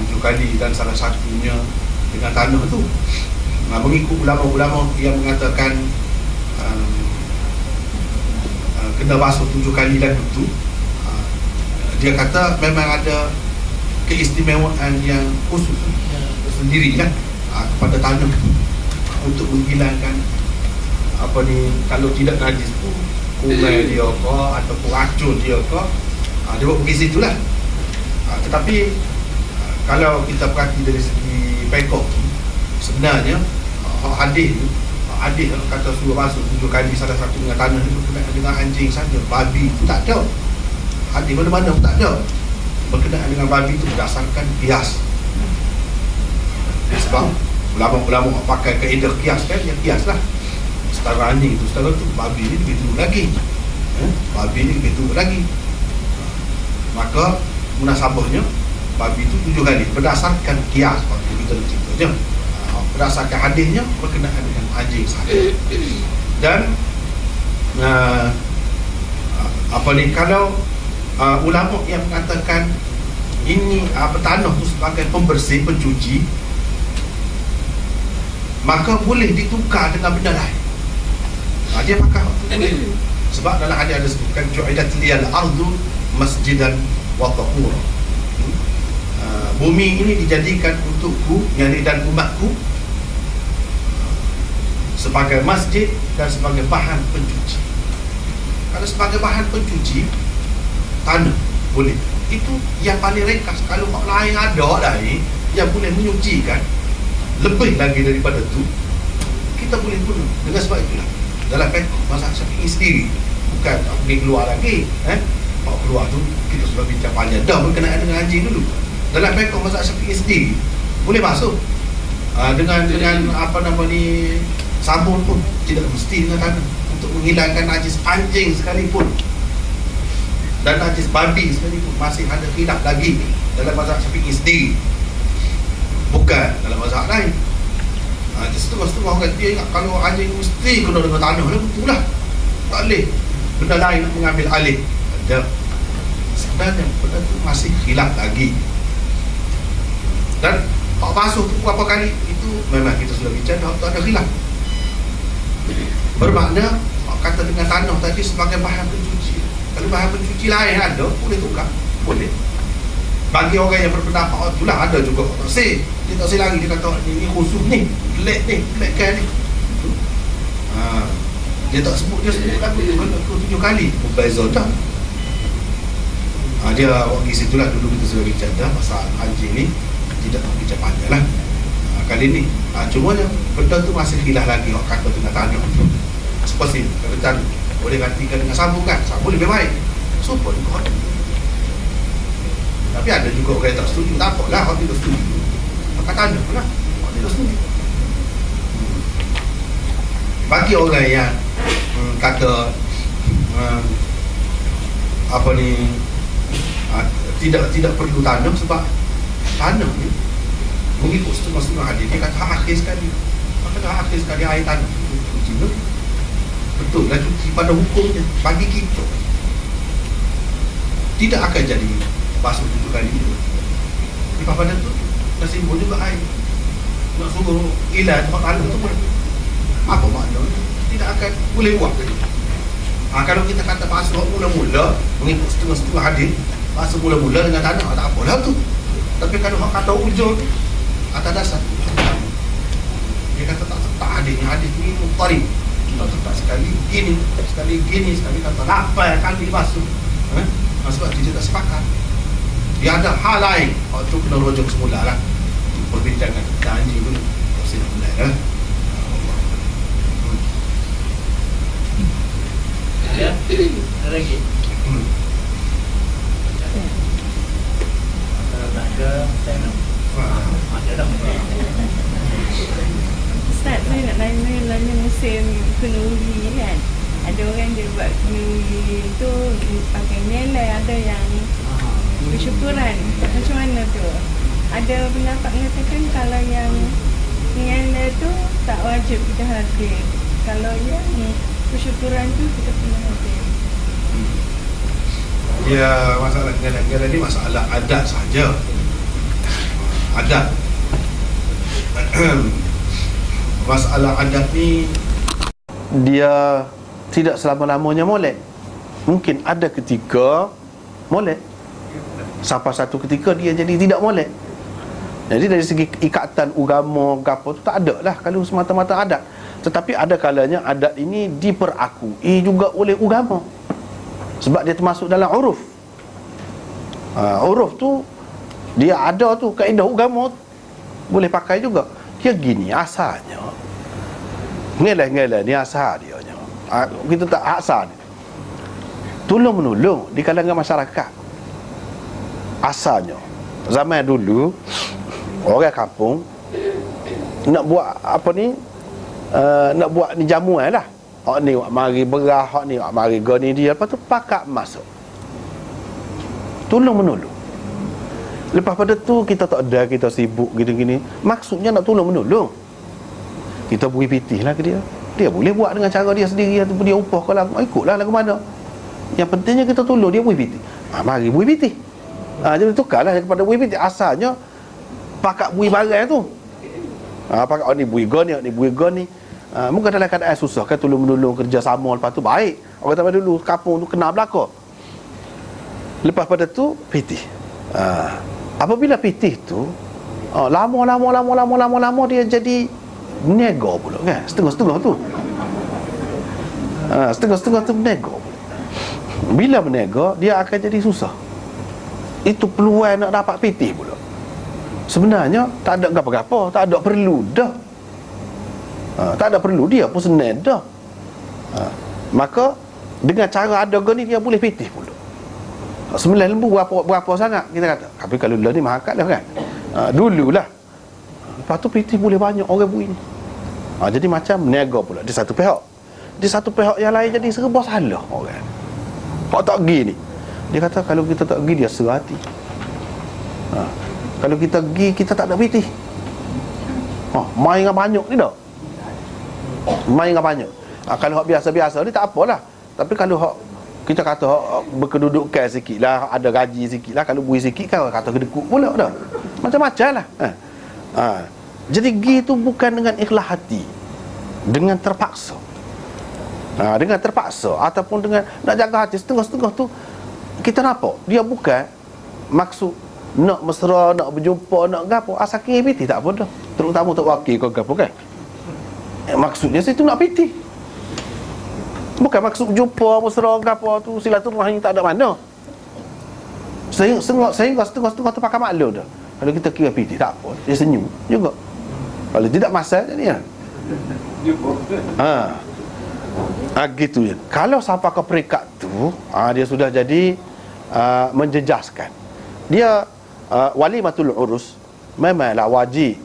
7 kali dan salah satunya dengan tanah tu. Mengikut ulama-ulama yang mengatakan kena basuh 7 kali dan itu, dia kata memang ada keistimewaan yang khusus sendiri kan kepada tanah untuk menghilangkan apa ni, kalau tidak najis pun kumai dia ke ataupun racun dia ke, dia buat pergi situ lah. Tetapi kalau kita perhati dari segi pekok, sebenarnya hadis kata suruh basuh 7 kali salah satu dengan tanah ni berkenaan dengan anjing saja. Babi tu tak ada, hadis mana-mana pun tak ada berkenaan dengan babi itu berdasarkan kias. Sebab ulama-ulama pakai kaedah kias kan, yang kias lah. Setara anjing tu, setara tu babi ni begitu lagi, babi ni begitu lagi. Maka munasabahnya babi itu 7 kali berdasarkan kias. Waktu kita ceritanya berdasarkan hadisnya berkenaan dengan anjing saja. Dan apa ni, kalau ulama yang mengatakan ini tanah tu sebagai pembersih, pencuci, maka boleh ditukar dengan benda lain. Dia pakai waktu boleh. Sebab dalam hadis ada sebutkan ju'ilat liyal ardu masjidan wa tahura. Bumi ini dijadikan untukku, yakni dan umatku, sebagai masjid dan sebagai bahan pencuci. Kalau sebagai bahan pencuci tanah boleh. Itu yang paling ringkas. Kalau orang lain ada lain yang boleh menyucikan lebih lagi daripada itu, kita boleh guna. Dengan sebab itulah dalam fiqh mazhab Syafi'i sendiri, bukan tak pergi keluar lagi, kalau keluar tu kita sudah bincang panjang dah berkenaan dengan haji dulu. Dalam fiqh mazhab Syafi'i sendiri boleh masuk dengan apa nama ni, sabun pun tidak mesti dengan tanah, untuk menghilangkan najis anjing sekalipun dan najis babi sekalipun masih ada khilaf lagi dalam mazhab Syafi'i sendiri, bukan dalam mazhab lain. Setengah-setengah orang dia ingat kalau anjing mesti kena dengan tanah, betul lah, tak boleh benda lain nak mengambil alih. Ada sebenarnya benda tu masih khilaf lagi. Dan tak basuh tu berapa kali itu memang kita sudah bincang, tak ada khilaf. Bermakna kata dengan tanah tadi sebagai bahan pencuci. Kalau bahan pencuci lain ada, boleh tukar, boleh. Bagi orang yang berpendapat itulah ada juga tak say. Dia tak say lagi, dia kata ni khusus ni, black kan ni. Dia tak sebut, dia sebut lagu tu 7 kali. Berbeza dah. Dia pergi situ lah, dulu kita sudah bincang dah pasal anjing ni, tidak nak bincang panjang lah. Kali ni cumanya benda tu masih khilaf lagi orang kata dengan tanah tu. Seperti kalau tanah boleh gantikan dengan sabun kan, sabun lebih baik. Super juga. Tapi ada juga orang yang tak setuju, tak apalah orang tidak setuju, pakai tanah pun lah, orang tidak setuju. Bagi orang yang kata apa ni, tidak perlu tanah, sebab tanah ni mengikut setengah-setengah hadis, dia kata akhir sekali, maka akhir sekali air tanah cuci tu betul lah, cuci pada hukumnya bagi kita tidak akan jadi basuh 7 kali itu. Lepas pada tu dah simbol juga air, nak suruh ilah tempat tanah tu pun apa maknanya, tidak akan boleh buat tadi. Kalau kita kata basuh mula-mula mengikut setengah-setengah hadis, basuh mula-mula dengan tanah, tak apalah tu. Tapi kalau orang kata ujung atas dasar, dia kata tak hadis ni mutarib, tak sekali gini, sekali kata apa kali basuh, sebab dia tak sepakat. Dia ada hal lain, tu kena rujuk semula lah, perbincangan kita anjing dulu. Saya nak mulai lah. Ya, ada lagi. Tak ke, saya nak. Ustaz, saya nak tanya musim kenduri kan, ada orang dia buat kenduri tu pakai nilai, ada yang bersyukuran. Macam mana tu? Ada pendapat mengatakan kalau yang nilai tu tak wajib kita hadir, kalau yang bersyukuran tu kita kena hadir. Ya, masalah nilai ni masalah adat saja. Adat. Masalah adat ni dia tidak selama-lamanya molek. Mungkin ada ketika molek, sampai satu ketika dia jadi tidak molek. Jadi dari segi ikatan agama gapo tu tak ada lah kalau semata-mata adat. Tetapi ada kalanya adat ini diperakui juga oleh agama, sebab dia termasuk dalam uruf. Uruf tu dia ada tu, kaedah agama boleh pakai juga. Dia gini asalnya, ngelai-ngelai ni asal dia. Kita tak asal dia, tolong-menolong di kalangan masyarakat. Asalnya zaman dulu orang kampung nak buat apa ni, nak buat ni jamuan lah. Hak ni wak mari berah, hak ni wak mari goni dia, lepas tu pakat masuk, tolong-menolong. Lepas pada tu kita tak ada, kita sibuk gini-gini. Maksudnya nak tolong-menolong, kita beri pitih lah ke dia. Dia boleh buat dengan cara dia sendiri, ataupun dia upah kalau ikutlah lagu mana. Yang pentingnya kita tolong dia beri pitih. Mari beri pitih. Jadi tukarlah kepada beri pitih. Asalnya pakat beri barang tu. Pakat ni beri goni, ni beri goni. Bukan dalam keadaan susah kan, tolong-menolong kerjasama, lepas tu baik. Orang kata dulu kampung tu kena belaka. Lepas pada tu pitih. Apabila pitih tu lama dia jadi nego pula kan. Setengah-setengah tu. Setengah-setengah tu menego. Bila menego, dia akan jadi susah. Itu peluang nak dapat pitih pula. Sebenarnya tak ada apa-apa, tak ada perlu dah. Tak ada perlu, dia pun senang dah. Maka dengan cara ada ni dia boleh pitih pula. 9 lembu berapa sangat kita kata. Tapi kalau dulu ni mahal lah kan. Dululah. Lepas tu pitih boleh banyak orang bui ni. Jadi macam meniaga pula di satu pihak. Di satu pihak yang lain jadi serba salah orang. Hak tak pergi ni, dia kata kalau kita tak pergi dia serah hati. Kalau kita pergi kita tak ada pitih. Main dengan banyak ni dah. Main dengan banyak. Kalau hak biasa-biasa ni tak apalah. Tapi kalau hak kita kata berkedudukan sikit lah, ada gaji sikit lah, kalau bui sikit kan kata kedekut pula dah. Macam-macam lah. Jadi pergi tu bukan dengan ikhlas hati, dengan terpaksa. Dengan terpaksa ataupun dengan nak jaga hati. Setengah-setengah tu kita nampak dia bukan maksud nak mesra, nak berjumpa, nak gapo. Asal pitih tak apa dah. Terutama untuk wakil kau gapo kan. Maksudnya situ nak pitih. Bukan maksud jumpa mesra gapo tu, silaturahmi tak ada mana. Sehingga setengah-setengah tu pakai maklum dah. Kalau kita kira pitih tak apa, dia senyum juga. Kalau tidak masalah jadi gitu je. Kalau sampai ke peringkat tu, dia sudah jadi menjejaskan. Dia walimatul urus memanglah wajib.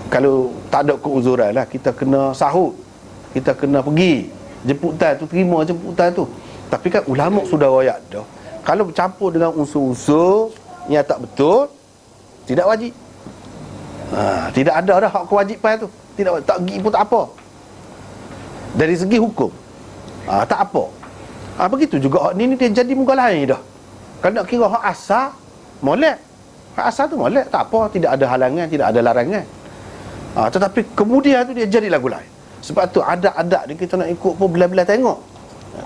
Kalau tak ada keuzuran lah, kita kena sahut, kita kena pergi jemputan tu, terima jemputan tu. Tapi kan ulama sudah royak dah, kalau bercampur dengan unsur-unsur yang tak betul, tidak wajib. Tidak ada dah hak kewajipan tu. Tidak, tak pergi pun tak apa. Dari segi hukum tak apa. Begitu juga hak ni dia jadi muka lain dah. Kalau nak kira hak asal, molek. Hak asal tu molek, tak apa, tidak ada halangan, tidak ada larangan. Tetapi kemudian tu dia jadi lagu lain. Sebab tu adat-adat ni kita nak ikut pun bila-bila tengok.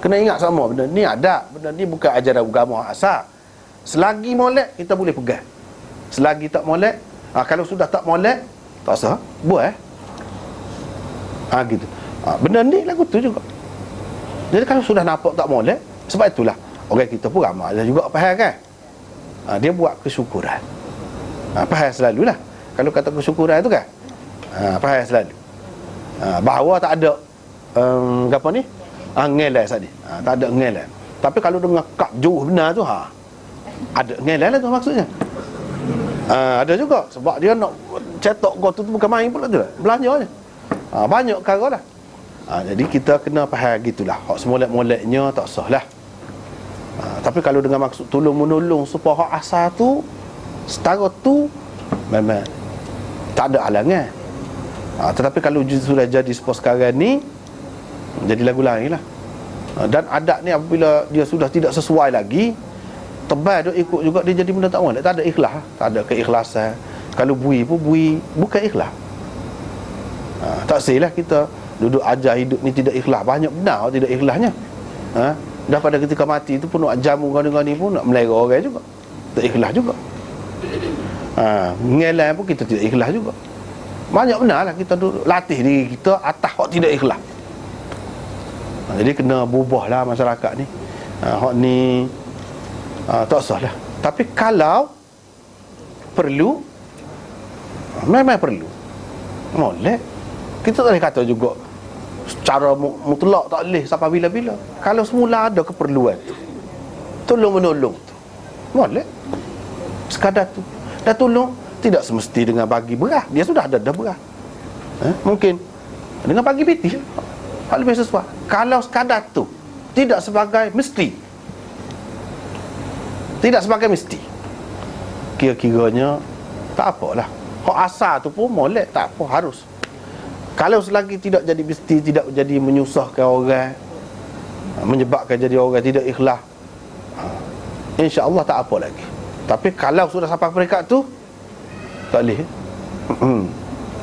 Kena ingat sama, benda ni adat, benda ni bukan ajaran agama hak asal. Selagi molek kita boleh pegang. Selagi tak molek, kalau sudah tak molek, tak sah buat gitu. Benda ni lagu tu juga. Jadi kalau sudah nampak tak molek, sebab itulah orang kita pun ramai ada juga faham kan. Dia buat kesyukuran. Faham selalulah. Kalau kata kesyukuran tu kan, faham selalu. Bahawa tak ada apa ni? Ngelan tadi. Tak ada ngelan. Tapi kalau dengan kap jauh benar tu ada ngelan lah tu maksudnya. Ada juga sebab dia nak cetak gol tu bukan main pula tu lah. Belanja je. Banyak perkara lah. Jadi kita kena faham gitulah. Hak semolek-moleknya tak sah lah. Tapi kalau dengan maksud tolong-menolong supaya hak asal tu setara tu memang tak ada halangan. Tetapi kalau sudah jadi seperti sekarang ni, jadi lagu lain lah. Dan adat ni apabila dia sudah tidak sesuai lagi, tebal dia ikut juga, dia jadi benda tak molek. Tak ada ikhlas, tak ada keikhlasan. Kalau bui pun bui bukan ikhlas. Tak silap kita duduk ajar hidup ni tidak ikhlas. Banyak benar tidak ikhlasnya. Dah pada ketika mati tu pun nak jamu gani-gani pun nak melera orang juga. Tak ikhlas juga. Ngelan pun kita tidak ikhlas juga. Banyak benar lah kita duduk latih diri kita atas hak tidak ikhlas. Jadi kena berubah lah masyarakat ni. Hak ni tak sah lah. Tapi kalau perlu, memang perlu, molek. Kita tak boleh kata juga secara mutlak tak boleh sampai bila-bila. Kalau semula ada keperluan tu, tolong-menolong tu, molek. Sekadar tu. Dan tolong tidak semesti dengan bagi beras. Dia sudah ada beras. Mungkin dengan bagi pitih hal lebih sesuai. Kalau sekadar tu, tidak sebagai mesti, tidak sebagai mesti, kira-kiranya tak apalah. Hak asal tu pun molek, tak apa, harus. Kalau selagi tidak jadi mesti, tidak jadi menyusahkan orang, menyebabkan jadi orang tidak ikhlas, insya-Allah tak apa lagi. Tapi kalau sudah sampai peringkat tu, tak boleh.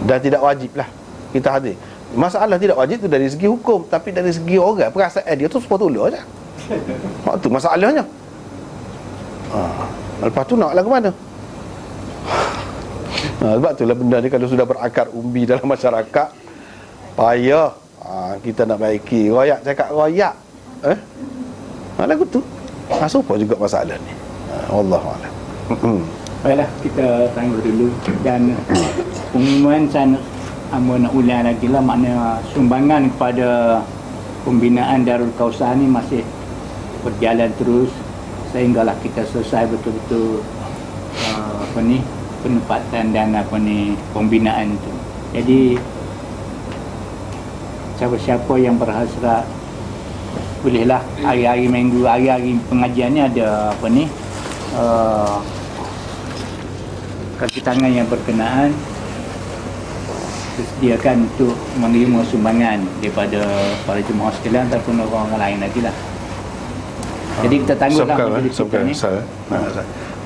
Dan tidak wajib lah kita hadir. Masalah tidak wajib tu dari segi hukum, tapi dari segi orang, perasaan dia tu semua tolak je. Tu masalahnya. Lepas tu nak lah ke mana? Sebab itulah benda ni kalau sudah berakar umbi dalam masyarakat, payah. Kita nak baiki. Royak cakap royak. Lagu tu. Supaya juga masalah ni. Wallahualam. Baiklah, kita tangguh dulu. Dan pengumuman saya nak ulang lagi lah, makna sumbangan kepada pembinaan Darul Kausar ni masih berjalan terus sehinggalah kita selesai betul-betul penempatan dan pembinaan itu. Jadi siapa-siapa yang berhasrat bolehlah hari-hari minggu, hari-hari pengajian ni ada kaki tangan yang berkenaan disediakan untuk menerima sumbangan daripada para jemaah sekalian ataupun orang lain lagi lah. Jadi kita tangguhlah majlis kita ni.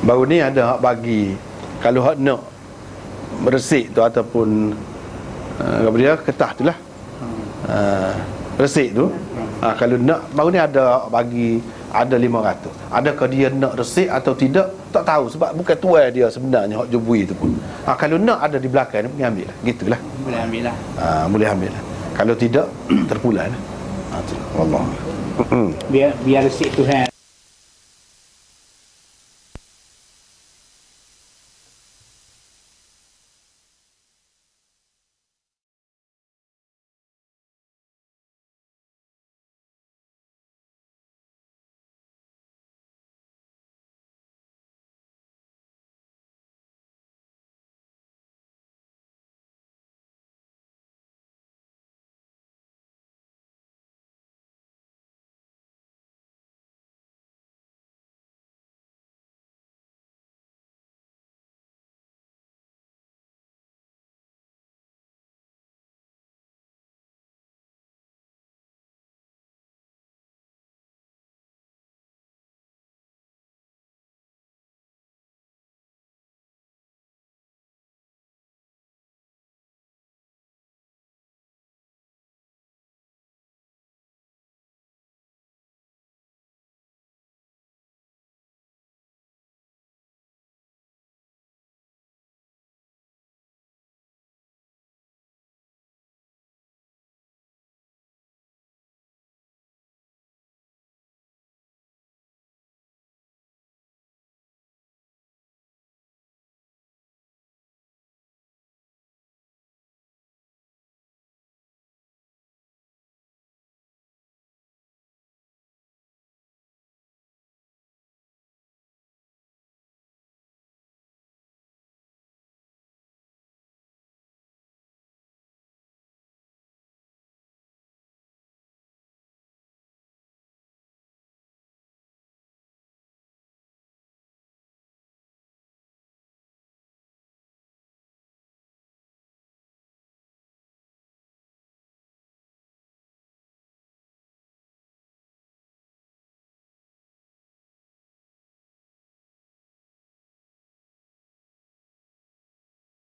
Baru ni ada hak bagi, kalau hak nak resik tu ataupun apa dia, ketah tu lah, resik tu, kalau nak baru ni ada bagi, ada 500. Adakah dia nak resik atau tidak, tak tahu, sebab bukan tuan dia sebenarnya hak jubui tu pun. Kalau nak ada di belakang ni, boleh ambil lah, gitulah. Boleh ambil lah. Boleh ambil lah. Kalau tidak terpulang lah. Wallah. Biar resik Tuhan